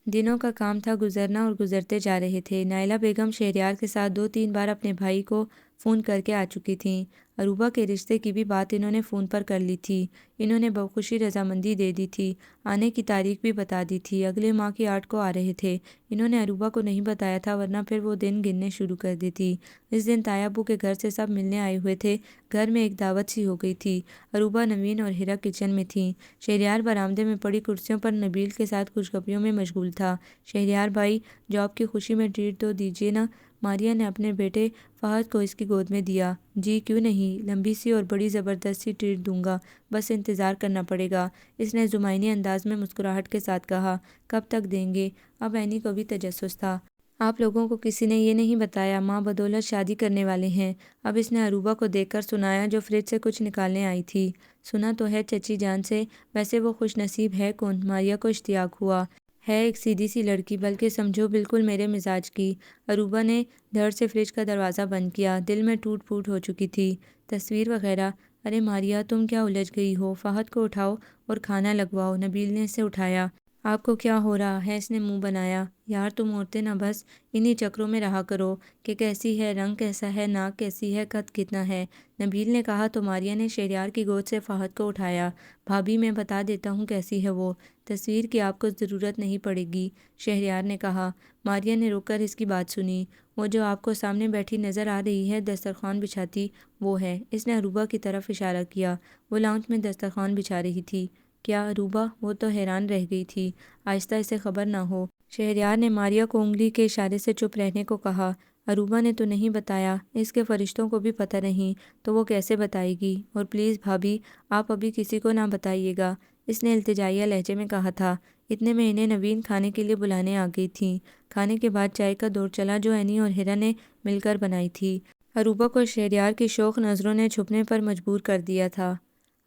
Speaker 1: دنوں کا کام تھا گزرنا، اور گزرتے جا رہے تھے۔ نائلہ بیگم شہریار کے ساتھ 2-3 بار اپنے بھائی کو فون کر کے آ چکی تھیں۔ عروبہ کے رشتے کی بھی بات انہوں نے فون پر کر لی تھی۔ انہوں نے بخوشی رضامندی دے دی تھی، آنے کی تاریخ بھی بتا دی تھی، اگلے ماہ کی 8 کو آ رہے تھے۔ انہوں نے عروبہ کو نہیں بتایا تھا، ورنہ پھر وہ دن گننے شروع کر دیتی۔ اس دن تایا ابو کے گھر سے سب ملنے آئے ہوئے تھے، گھر میں ایک دعوت سی ہو گئی تھی۔ عروبہ، نوین اور ہیرا کچن میں تھیں۔ شہریار برآمدے میں پڑی کرسیوں پر نبیل کے ساتھ خوشخبریوں میں مشغول تھا۔ شہریار بھائی، جاب کی خوشی میں ٹریٹ تو دیجیے نا۔ ماریا نے اپنے بیٹے فہد کو اس کی گود میں دیا۔ جی کیوں نہیں، لمبی سی اور بڑی زبردست سی ٹریٹ دوں گا، بس انتظار کرنا پڑے گا، اس نے زمائنی انداز میں مسکراہٹ کے ساتھ کہا۔ کب تک دیں گے؟ اب عینی کو بھی تجسس تھا۔ آپ لوگوں کو کسی نے یہ نہیں بتایا ماں بدولت شادی کرنے والے ہیں؟ اب اس نے عروبہ کو دیکھ کر سنایا جو فریج سے کچھ نکالنے آئی تھی۔ سنا تو ہے چچی جان سے، ویسے وہ خوش نصیب ہے کون؟ ماریا کو اشتیاق ہوا۔ ہے ایک سیدھی سی لڑکی، بلکہ سمجھو بالکل میرے مزاج کی۔ عروبہ نے دھڑ سے فریج کا دروازہ بند کیا، دل میں ٹوٹ پھوٹ ہو چکی تھی۔ تصویر وغیرہ؟ ارے ماریا، تم کیا الجھ گئی ہو؟ فہد کو اٹھاؤ اور کھانا لگواؤ، نبیل نے اسے اٹھایا۔ آپ کو کیا ہو رہا ہے؟ اس نے منہ بنایا۔ یار تم عورتیں نہ بس انہی چکروں میں رہا کرو کہ کیسی ہے، رنگ کیسا ہے، ناک کیسی ہے، قد کتنا ہے، نبیل نے کہا تو ماریا نے شہریار کی گود سے فہد کو اٹھایا۔ بھابھی میں بتا دیتا ہوں کیسی ہے وہ، تصویر کی آپ کو ضرورت نہیں پڑے گی، شہریار نے کہا۔ ماریا نے رک کر اس کی بات سنی۔ وہ جو آپ کو سامنے بیٹھی نظر آ رہی ہے دسترخوان بچھاتی، وہ ہے، اس نے عروبہ کی طرف اشارہ کیا۔ وہ لاؤنج میں دسترخوان بچھا رہی تھی۔ کیا عروبہ؟ وہ تو حیران رہ گئی تھی۔ آہستہ اسے خبر نہ ہو، شہریار نے ماریا کو انگلی کے اشارے سے چپ رہنے کو کہا۔ عروبہ نے تو نہیں بتایا، اس کے فرشتوں کو بھی پتہ نہیں تو وہ کیسے بتائے گی؟ اور پلیز بھابھی، آپ ابھی کسی کو نہ بتائیے گا، اس نے التجائیہ لہجے میں کہا تھا۔ اتنے میں انہیں نوین کھانے کے لیے بلانے آ گئی تھیں۔ کھانے کے بعد چائے کا دور چلا جو عینی اور ہیرا نے مل کر بنائی تھی۔ عروبہ کو شہریار کی شوق نظروں نے چھپنے پر مجبور کر دیا تھا۔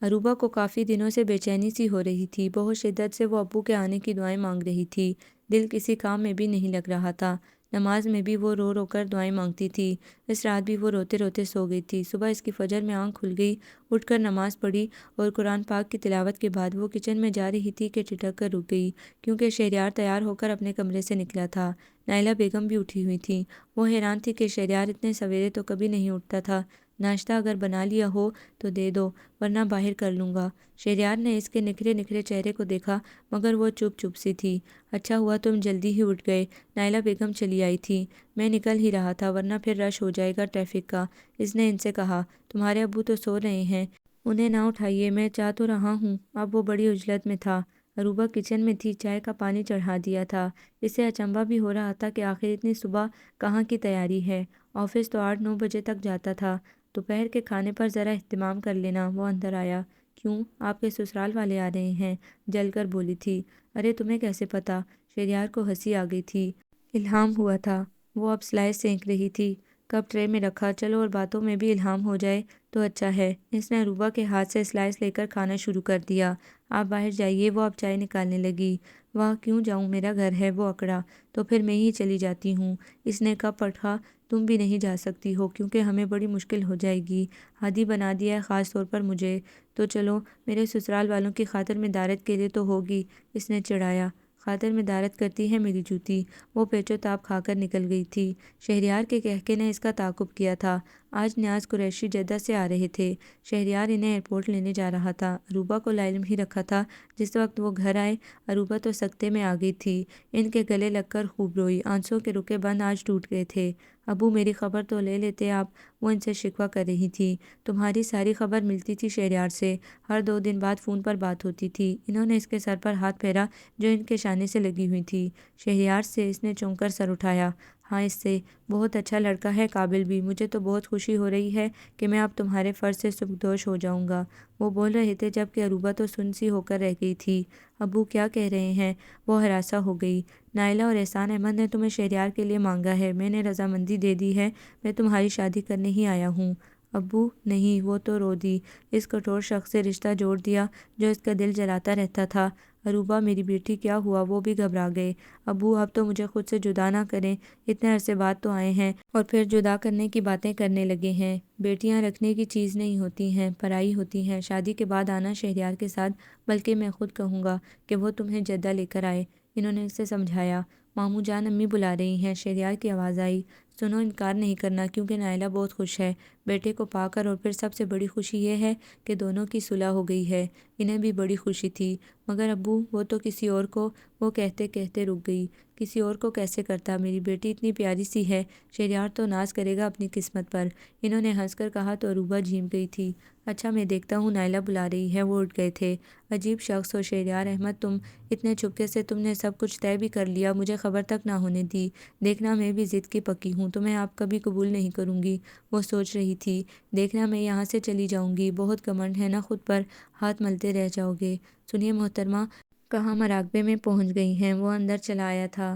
Speaker 1: عروبہ کو کافی دنوں سے بے چینی سی ہو رہی تھی، بہت شدت سے وہ ابو کے آنے کی دعائیں مانگ رہی تھی۔ دل کسی کام میں بھی نہیں لگ رہا تھا، نماز میں بھی وہ رو رو کر دعائیں مانگتی تھی۔ اس رات بھی وہ روتے روتے سو گئی تھی۔ صبح اس کی فجر میں آنکھ کھل گئی، اٹھ کر نماز پڑھی اور قرآن پاک کی تلاوت کے بعد وہ کچن میں جا رہی تھی کہ ٹھٹک کر رک گئی، کیونکہ شہریار تیار ہو کر اپنے کمرے سے نکلا تھا۔ نائلہ بیگم بھی اٹھی ہوئی تھیں۔ وہ حیران تھی کہ شہریار اتنے سویرے تو کبھی نہیں اٹھتا تھا۔ ناشتہ اگر بنا لیا ہو تو دے دو ورنہ باہر کر لوں گا۔ شہریار نے اس کے نکھرے نکھرے چہرے کو دیکھا مگر وہ چپ چپ سی تھی۔ اچھا ہوا تم جلدی ہی اٹھ گئے، نائلہ بیگم چلی آئی تھی، میں نکل ہی رہا تھا ورنہ پھر رش ہو جائے گا ٹریفک کا۔ اس نے ان سے کہا تمہارے ابو تو سو رہے ہیں، انہیں نہ اٹھائیے، میں چاہ تو رہا ہوں۔ اب وہ بڑی عجلت میں تھا۔ عروبہ کچن میں تھی، چائے کا پانی چڑھا دیا تھا۔ اسے اچنبھا بھی ہو رہا تھا کہ آخر اتنی صبح کہاں کی تیاری ہے، آفس تو 8-9 بجے تک جاتا تھا۔ دوپہر کے کھانے پر ذرا اہتمام کر لینا۔ وہ اندر آیا۔ کیوں، آپ کے سسرال والے آ رہے ہیں؟ جل کر بولی تھی۔ ارے تمہیں کیسے پتا؟ شہریار کو ہنسی آ گئی تھی۔ الہام ہوا تھا۔ وہ اب سلائس سینک رہی تھی، کپ ٹرے میں رکھا۔ چلو اور باتوں میں بھی الہام ہو جائے تو اچھا ہے۔ اس نے عروبہ کے ہاتھ سے سلائس لے کر کھانا شروع کر دیا۔ آپ باہر جائیے، وہ اب چائے نکالنے لگی۔ واہ کیوں جاؤں، میرا گھر ہے، وہ اکڑا۔ تو پھر میں ہی چلی جاتی ہوں۔ اس نے کپ پٹکا۔ تم بھی نہیں جا سکتی ہو کیونکہ ہمیں بڑی مشکل ہو جائے گی، عادی بنا دیا ہے خاص طور پر مجھے۔ تو چلو، میرے سسرال والوں کی خاطر میں دارت کے لیے تو ہوگی۔ اس نے چڑھایا۔ خاطر میں دارت کرتی ہے میری جوتی۔ وہ پیچو تاب کھا کر نکل گئی تھی۔ شہریار کے کہکے نے اس کا تعاقب کیا تھا۔ آج نیاز قریشی جدہ سے آ رہے تھے۔ شہریار انہیں ایئرپورٹ لینے جا رہا تھا۔ عروبہ کو لا علم ہی رکھا تھا۔ جس وقت وہ گھر آئے عروبہ تو سکتے میں آ گئی تھی، ان کے گلے لگ کر خوب روئی۔ آنسوں کے رکے بند آج ٹوٹ گئے تھے۔ ابو میری خبر تو لے لیتے آپ، وہ ان سے شکوہ کر رہی تھی۔ تمہاری ساری خبر ملتی تھی شہریار سے، ہر 2 دن بعد فون پر بات ہوتی تھی۔ انہوں نے اس کے سر پر ہاتھ پھیرا جو ان کے شانے سے لگی ہوئی تھی۔ شہریار سے اس نے چونک کر سر اٹھایا۔ ہاں اس سے بہت اچھا لڑکا ہے، قابل بھی۔ مجھے تو بہت خوشی ہو رہی ہے کہ میں اب تمہارے فرض سے سبکدوش ہو جاؤں گا۔ وہ بول رہے تھے جبکہ عروبہ تو سن سی ہو کر رہ گئی تھی۔ ابو کیا کہہ رہے ہیں؟ وہ ہراساں ہو گئی۔ نائلہ اور احسان احمد نے تمہیں شہریار کے لیے مانگا ہے، میں نے رضامندی دے دی ہے، میں تمہاری شادی کرنے ہی آیا ہوں۔ ابو نہیں، وہ تو رو دی۔ اس کٹھور شخص سے رشتہ جوڑ دیا جو اس کا دل جلاتا رہتا تھا۔ عروبہ میری بیٹی کیا ہوا؟ وہ بھی گھبرا گئے۔ ابو اب تو مجھے خود سے جدا نہ کریں، اتنے عرصے بعد تو آئے ہیں اور پھر جدا کرنے کی باتیں کرنے لگے ہیں۔ بیٹیاں رکھنے کی چیز نہیں ہوتی ہیں، پرائی ہوتی ہیں۔ شادی کے بعد آنا شہریار کے ساتھ، بلکہ میں خود کہوں گا کہ وہ تمہیں جدہ لے کر آئے۔ انہوں نے اسے سمجھایا۔ ماموں جان امی بلا رہی ہیں، شہریار کی آواز آئی۔ سنو، انکار نہیں کرنا کیونکہ نائلہ بہت خوش ہے بیٹے کو پا کر، اور پھر سب سے بڑی خوشی یہ ہے کہ دونوں کی صلح ہو گئی ہے۔ انہیں بھی بڑی خوشی تھی۔ مگر ابو وہ تو کسی اور کو، وہ کہتے کہتے رک گئی۔ کسی اور کو کیسے کرتا، میری بیٹی اتنی پیاری سی ہے، شہریار تو ناز کرے گا اپنی قسمت پر۔ انہوں نے ہنس کر کہا تو عروبہ جھیم گئی تھی۔ اچھا میں دیکھتا ہوں، نائلہ بلا رہی ہے۔ وہ اٹھ گئے تھے۔ عجیب شخص ہو شہریار احمد تم، اتنے چپکے سے تم نے سب کچھ طے بھی کر لیا، مجھے خبر تک نہ ہونے دی۔ دیکھنا میں بھی ضد کی پکی ہوں، تمہیں آپ کبھی قبول نہیں کروں گی۔ وہ سوچ رہی تھی۔ دیکھنا میں یہاں سے چلی جاؤں گی، بہت گھمنڈ ہے نا خود پر، ہاتھ ملتے رہ جاؤ گے۔ سنیے محترمہ کہاں مراقبے میں پہنچ گئی ہیں؟ وہ اندر چلا آیا تھا۔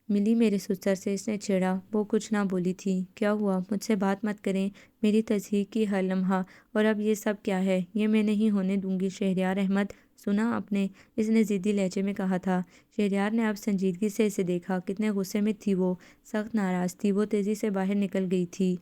Speaker 1: ملی میرے سسر سے، اس نے چھیڑا۔ وہ کچھ نہ بولی تھی۔ کیا ہوا؟ مجھ سے بات مت کریں، میری تصحیح کی ہر لمحہ۔ اور اب یہ سب کیا ہے؟ یہ میں نہیں ہونے دوں گی شہریار احمد، سنا آپ نے؟ اس نے ضدی لہجے میں کہا تھا۔ شہریار نے اب سنجیدگی سے اسے دیکھا۔ کتنے غصے میں تھی وہ، سخت ناراض تھی۔ وہ تیزی سے باہر نکل گئی تھی۔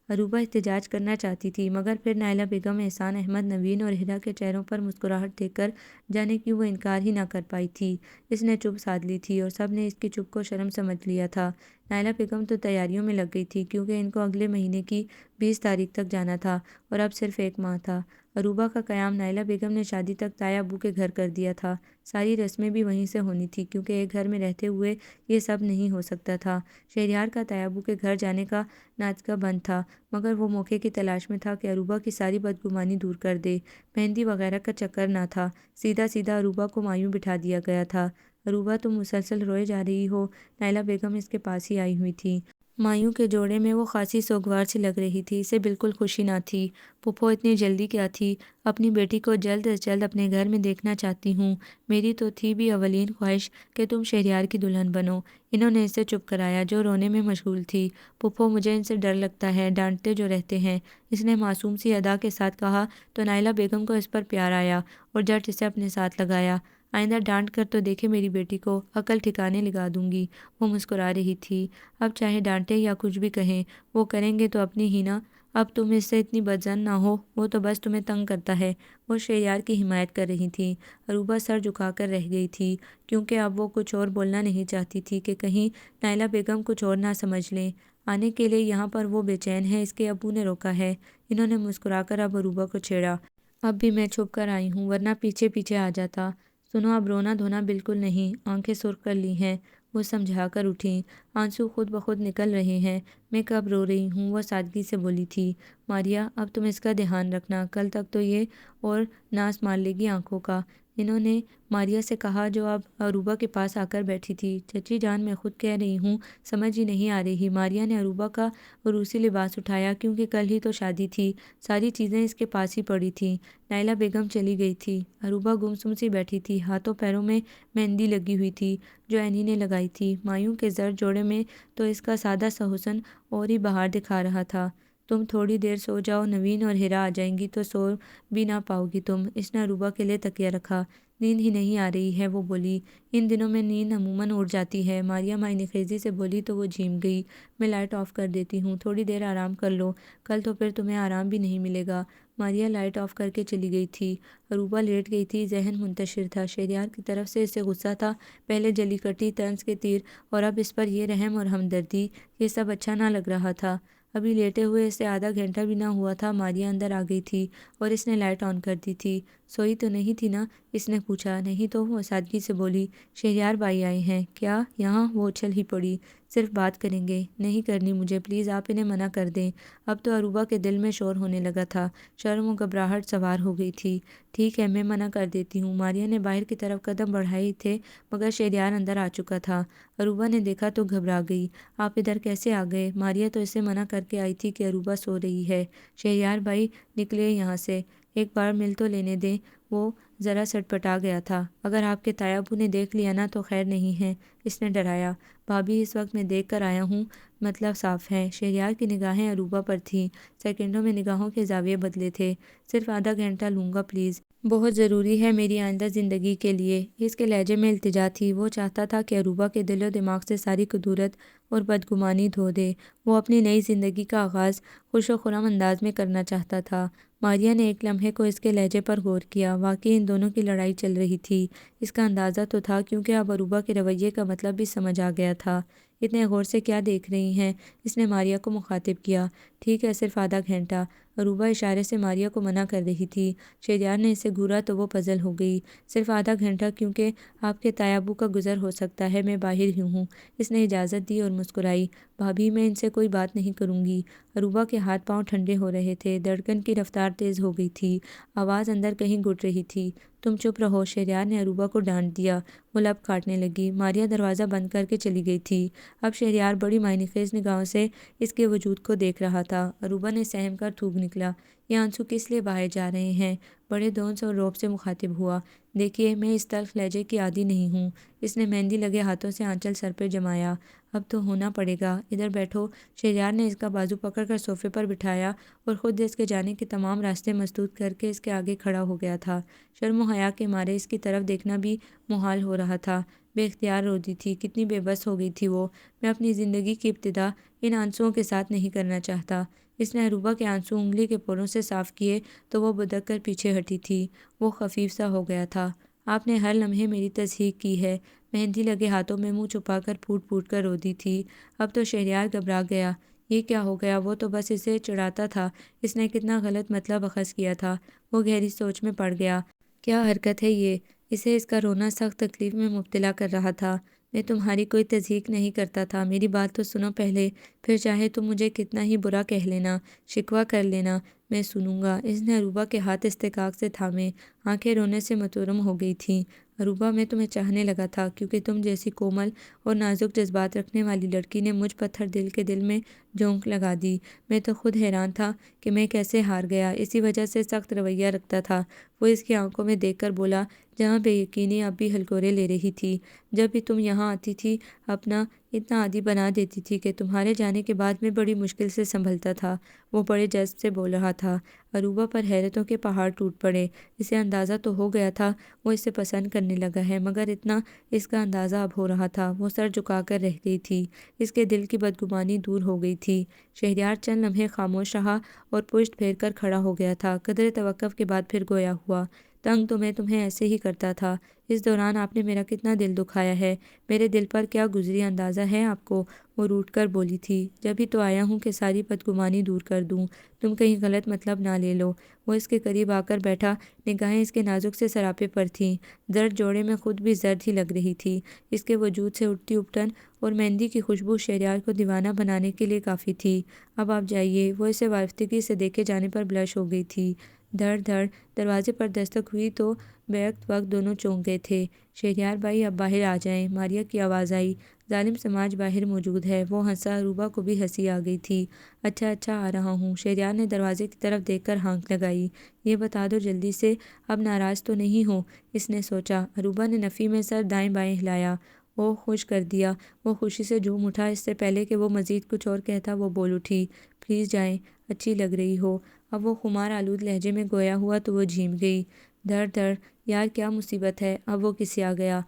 Speaker 1: عروبہ احتجاج کرنا چاہتی تھی مگر پھر نائلہ بیگم، احسان احمد، نوین اور ہیرا کے چہروں پر مسکراہٹ دیکھ کر جانے کیوں وہ انکار ہی نہ کر پائی تھی۔ اس نے چپ سادھ لی تھی اور سب نے اس کی چپ کو شرم سمجھ لیا تھا۔ نائلہ بیگم تو تیاریوں میں لگ گئی تھی کیونکہ ان کو اگلے مہینے کی 20 تاریخ تک جانا تھا اور اب صرف 1 ماہ تھا۔ عروبہ کا قیام نائلہ بیگم نے شادی تک تایا ابو کے گھر کر دیا تھا۔ ساری رسمیں بھی وہیں سے ہونی تھی کیونکہ ایک گھر میں رہتے ہوئے یہ سب نہیں ہو سکتا تھا۔ شہریار کا تایا ابو کے گھر جانے کا ناطقہ بند تھا مگر وہ موقع کی تلاش میں تھا کہ عروبہ کی ساری بدگمانی دور کر دے۔ مہندی وغیرہ کا چکر نہ تھا، سیدھا سیدھا عروبہ کو مایوں بٹھا دیا گیا تھا۔ عروبہ تم مسلسل روئے جا رہی ہو۔ نائلہ بیگم اس کے پاس ہی آئی ہوئی تھی۔ مایوں کے جوڑے میں وہ خاصی سوگوار سی لگ رہی تھی، اسے بالکل خوشی نہ تھی۔ پھپھو اتنی جلدی کیا تھی؟ اپنی بیٹی کو جلد از جلد اپنے گھر میں دیکھنا چاہتی ہوں۔ میری تو تھی بھی اولین خواہش کہ تم شہریار کی دلہن بنو۔ انہوں نے اسے چپ کرایا جو رونے میں مشغول تھی۔ پھپھو مجھے ان سے ڈر لگتا ہے، ڈانٹتے جو رہتے ہیں، اس نے معصوم سی ادا کے ساتھ کہا تو نائلہ بیگم کو اس پر پیار آیا اور جھٹ اسے اپنے ساتھ لگایا۔ آئندہ ڈانٹ کر تو دیکھے میری بیٹی کو، عقل ٹھکانے لگا دوں گی۔ وہ مسکرا رہی تھی۔ اب چاہے ڈانٹے یا کچھ بھی کہیں، وہ کریں گے تو اپنی ہی نا۔ اب تم اس سے اتنی بدظن نہ ہو، وہ تو بس تمہیں تنگ کرتا ہے۔ وہ شہریار کی حمایت کر رہی تھی۔ عروبہ سر جھکا کر رہ گئی تھی کیونکہ اب وہ کچھ اور بولنا نہیں چاہتی تھی کہ کہیں نائلہ بیگم کچھ اور نہ سمجھ لیں۔ آنے کے لیے یہاں پر وہ بے چین ہے، اس کے ابو نے روکا ہے۔ انہوں نے مسکرا کر اب عروبہ کو چھیڑا۔ اب بھی میں چھپ کر آئی ہوں، ورنہ پیچھے پیچھے آ جاتا۔ سنو، اب رونا دھونا بالکل نہیں، آنکھیں سرخ کر لی ہیں۔ وہ سمجھا کر اٹھیں، آنسو خود بخود نکل رہے ہیں۔ میں کب رو رہی ہوں، وہ سادگی سے بولی تھی۔ ماریا، اب تم اس کا دھیان رکھنا، کل تک تو یہ اور ناس مار لے گی آنکھوں کا۔ انہوں نے ماریا سے کہا، جو اب عروبہ کے پاس آ کر بیٹھی تھی۔ چچی جان، میں خود کہہ رہی ہوں، سمجھ ہی نہیں آ رہی۔ ماریا نے عروبہ کا عروسی لباس اٹھایا، کیونکہ کل ہی تو شادی تھی، ساری چیزیں اس کے پاس ہی پڑی تھیں۔ نائلہ بیگم چلی گئی تھی، عروبہ گمسم سی بیٹھی تھی، ہاتھوں پیروں میں مہندی لگی ہوئی تھی جو عینی نے لگائی تھی۔ مایوں کے زرد جوڑے میں تو اس کا سادہ سا حسن اور ہی بہار دکھا رہا تھا۔ تم تھوڑی دیر سو جاؤ، نوین اور ہیرا آ جائیں گی تو سو بھی نہ پاؤ گی تم۔ اس نے عروبہ کے لیے تکیہ رکھا۔ نیند ہی نہیں آ رہی ہے، وہ بولی۔ ان دنوں میں نیند عموماً اڑ جاتی ہے، ماریا معنی خیزی سے بولی تو وہ جھیم گئی۔ میں لائٹ آف کر دیتی ہوں، تھوڑی دیر آرام کر لو، کل تو پھر تمہیں آرام بھی نہیں ملے گا۔ ماریا لائٹ آف کر کے چلی گئی تھی۔ عروبہ لیٹ گئی تھی، ذہن منتشر تھا۔ شہریار کی طرف سے اسے غصہ تھا، پہلے جلی کٹی طنز کے تیر، اور اب اس پر یہ رحم اور ہمدردی۔ یہ سب اچھا نہ لگ رہا تھا۔ ابھی لیٹے ہوئے اسے آدھا گھنٹہ بھی نہ ہوا تھا، ماریا اندر آ گئی تھی اور اس نے لائٹ آن کر دی تھی۔ سوئی تو نہیں تھی نا؟ اس نے پوچھا۔ نہیں تو، وہ سادگی سے بولی۔ شہریار بھائی آئے ہیں کیا یہاں؟ وہ اچھل ہی پڑی۔ صرف بات کریں گے۔ نہیں کرنی مجھے، پلیز آپ انہیں منع کر دیں۔ اب تو عروبہ کے دل میں شور ہونے لگا تھا، شرم و گھبراہٹ سوار ہو گئی تھی۔ ٹھیک ہے، میں منع کر دیتی ہوں۔ ماریا نے باہر کی طرف قدم بڑھائے تھے، مگر شہریار اندر آ چکا تھا۔ عروبہ نے دیکھا تو گھبرا گئی۔ آپ ادھر کیسے آ گئے؟ ماریا تو اسے منع کر کے آئی تھی کہ عروبہ سو رہی ہے۔ شہریار بھائی نکلے یہاں سے، ایک بار مل تو لینے دیں۔ وہ ذرا سٹپٹا گیا تھا۔ اگر آپ کے تایا ابو نے دیکھ لیا نا تو خیر نہیں ہے، اس نے ڈرایا۔ بھابھی، اس وقت میں دیکھ کر آیا ہوں، مطلب صاف ہے۔ شہریار کی نگاہیں عروبہ پر تھیں، سیکنڈوں میں نگاہوں کے زاویے بدلے تھے۔ صرف آدھا گھنٹہ لوں گا پلیز، بہت ضروری ہے میری آئندہ زندگی کے لیے۔ اس کے لہجے میں التجا تھی۔ وہ چاہتا تھا کہ عروبہ کے دل و دماغ سے ساری کدورت اور بدگمانی دھو دے۔ وہ اپنی نئی زندگی کا آغاز خوش و خرم انداز میں کرنا چاہتا تھا۔ ماریا نے ایک لمحے کو اس کے لہجے پر غور کیا۔ واقعی ان دونوں کی لڑائی چل رہی تھی۔ اس کا اندازہ تو تھا، کیونکہ اب عروبہ کے رویے کا مطلب بھی سمجھ آ گیا تھا۔ اتنے غور سے کیا دیکھ رہی ہیں؟ اس نے ماریا کو مخاطب کیا۔ ٹھیک ہے، صرف آدھا گھنٹہ۔ عروبہ اشارے سے ماریا کو منع کر رہی تھی۔ شہریار نے اسے گھورا تو وہ پزل ہو گئی۔ صرف آدھا گھنٹہ، کیونکہ آپ کے تایا ابو کا گزر ہو سکتا ہے، میں باہر ہی ہوں۔ اس نے اجازت دی اور مسکرائی۔ بھابھی، میں ان سے کوئی بات نہیں کروں گی۔ عروبہ کے ہاتھ پاؤں ٹھنڈے ہو رہے تھے، دھڑکن کی رفتار تیز ہو گئی تھی، آواز اندر کہیں گھٹ رہی تھی۔ تم چپ رہو، شہریار نے عروبہ کو ڈانٹ دیا۔ وہ لب کاٹنے لگی۔ ماریا دروازہ بند کر کے چلی گئی تھی۔ اب شہریار بڑی معنی خیز نگاہوں سے اس کے وجود کو دیکھ رہا تھا۔ عروبہ نے سہم کر تھوک نکلا۔ یہ آنسو کس لیے بہائے جا رہے ہیں؟ بڑے دونس اور روب سے مخاطب ہوا۔ دیکھیے، میں اس تلخ لہجے کی عادی نہیں ہوں۔ اس نے مہندی لگے ہاتھوں سے آنچل سر پہ جمایا۔ اب تو ہونا پڑے گا، ادھر بیٹھو۔ شہریار نے اس کا بازو پکڑ کر صوفے پر بٹھایا اور خود اس کے جانے کے تمام راستے مسدود کر کے اس کے آگے کھڑا ہو گیا تھا۔ شرم و حیا کے مارے اس کی طرف دیکھنا بھی محال ہو رہا تھا۔ بے اختیار روتی تھی، کتنی بے بس ہو گئی تھی وہ۔ میں اپنی زندگی کی ابتدا ان آنسوؤں کے ساتھ نہیں کرنا چاہتا۔ اس نے عروبہ کے آنسو انگلی کے پوروں سے صاف کیے تو وہ بدک کر پیچھے ہٹی تھی۔ وہ خفیف سا ہو گیا تھا۔ آپ نے ہر لمحے میری تصحیق کی ہے۔ مہندی لگے ہاتھوں میں منہ چھپا کر پھوٹ پھوٹ کر روتی تھی۔ اب تو شہریار گھبرا گیا۔ یہ کیا ہو گیا؟ وہ تو بس اسے چڑھاتا تھا۔ اس نے کتنا غلط مطلب اخذ کیا تھا۔ وہ گہری سوچ میں پڑ گیا۔ کیا حرکت ہے یہ؟ اسے اس کا رونا سخت تکلیف میں مبتلا کر رہا تھا۔ میں تمہاری کوئی تصدیق نہیں کرتا تھا، میری بات تو سنو پہلے، پھر چاہے تم مجھے کتنا ہی برا کہہ لینا، شکوہ کر لینا، میں سنوں گا۔ اس نے عروبہ کے ہاتھ استحقاق سے تھامے، آنکھیں رونے سے متورم ہو گئی تھیں۔ عروبہ، میں تمہیں چاہنے لگا تھا، کیونکہ تم جیسی کومل اور نازک جذبات رکھنے والی لڑکی نے مجھ پتھر دل کے دل میں جھونک لگا دی۔ میں تو خود حیران تھا کہ میں کیسے ہار گیا، اسی وجہ سے سخت رویہ رکھتا تھا۔ وہ اس کی آنکھوں میں دیکھ کر بولا، جہاں بے یقینی اب بھی ہلکورے لے رہی تھی۔ جب بھی تم یہاں آتی تھی اپنا اتنا عادی بنا دیتی تھی کہ تمہارے جانے کے بعد میں بڑی مشکل سے سنبھلتا تھا۔ وہ بڑے جذب سے بول رہا تھا۔ عروبہ پر حیرتوں کے پہاڑ ٹوٹ پڑے۔ اسے اندازہ تو ہو گیا تھا وہ اسے پسند کرنے لگا ہے، مگر اتنا اس کا اندازہ اب ہو رہا تھا۔ وہ سر جھکا کر رہ گئی تھی، اس کے دل کی بدگمانی دور ہو گئی تھی۔ شہریار چند لمحے خاموش رہا اور پشت پھیر کر کھڑا ہو گیا تھا۔ قدرے توقف کے بعد پھر گویا ہوا، تنگ تو میں تمہیں ایسے ہی کرتا تھا۔ اس دوران آپ نے میرا کتنا دل دکھایا ہے، میرے دل پر کیا گزری اندازہ ہے آپ کو؟ وہ روٹھ کر بولی تھی۔ جب ہی تو آیا ہوں کہ ساری بدگمانی دور کر دوں، تم کہیں غلط مطلب نہ لے لو۔ وہ اس کے قریب آ کر بیٹھا، نگاہیں اس کے نازک سے سراپے پر تھیں۔ زرد جوڑے میں خود بھی زرد ہی لگ رہی تھی۔ اس کے وجود سے اٹھتی اپٹن اور مہندی کی خوشبو شہریار کو دیوانہ بنانے کے لیے کافی تھی۔ اب آپ جائیے۔ وہ اسے وارفتگی سے دیکھے جانے پر بلش ہو گئی تھی۔ دھڑ دھڑ دروازے پر دستک ہوئی تو بیک وقت دونوں چونک گئے تھے۔ شہریار بھائی اب باہر آ جائیں، ماریا کی آواز آئی۔ ظالم سماج باہر موجود ہے۔ وہ ہنسا۔ روبا کو بھی ہنسی آ گئی تھی۔ اچھا اچھا آ رہا ہوں۔ شہریار نے دروازے کی طرف دیکھ کر ہانک لگائی۔ یہ بتا دو جلدی سے، اب ناراض تو نہیں ہو؟ اس نے سوچا۔ روبا نے نفی میں سر دائیں بائیں ہلایا۔ اوہ خوش کر دیا۔ وہ خوشی سے جھوم اٹھا۔ اس سے پہلے کہ وہ مزید کچھ اور کہتا وہ بول اٹھی، پلیز جائیں، اچھی لگ رہی ہو۔ اب وہ خمار آلود لہجے میں گویا ہوا تو وہ جھیم گئی۔ دھڑ دھڑ یار کیا مصیبت ہے؟ اب وہ کسیا گیا۔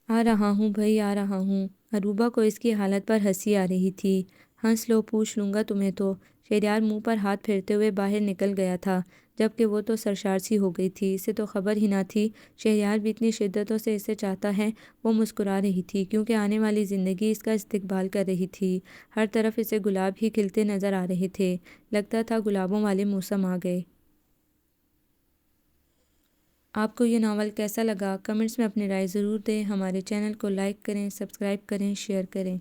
Speaker 1: آ رہا ہوں بھائی آ رہا ہوں۔ اروبا کو اس کی حالت پر ہنسی آ رہی تھی۔ ہنس لو، پوچھ لوں گا تمہیں تو۔ شہریار منہ پر ہاتھ پھیرتے ہوئے باہر نکل گیا تھا، جبکہ وہ تو سرشار سی ہو گئی تھی۔ اسے تو خبر ہی نہ تھی شہریار بھی اتنی شدتوں سے اسے چاہتا ہے۔ وہ مسکرا رہی تھی کیونکہ آنے والی زندگی اس کا استقبال کر رہی تھی۔ ہر طرف اسے گلاب ہی کھلتے نظر آ رہے تھے۔ لگتا تھا گلابوں والے موسم آ گئے۔ آپ کو یہ ناول کیسا لگا؟ کمنٹس میں اپنی رائے ضرور دیں۔ ہمارے چینل کو لائک کریں، سبسکرائب کریں، شیئر کریں۔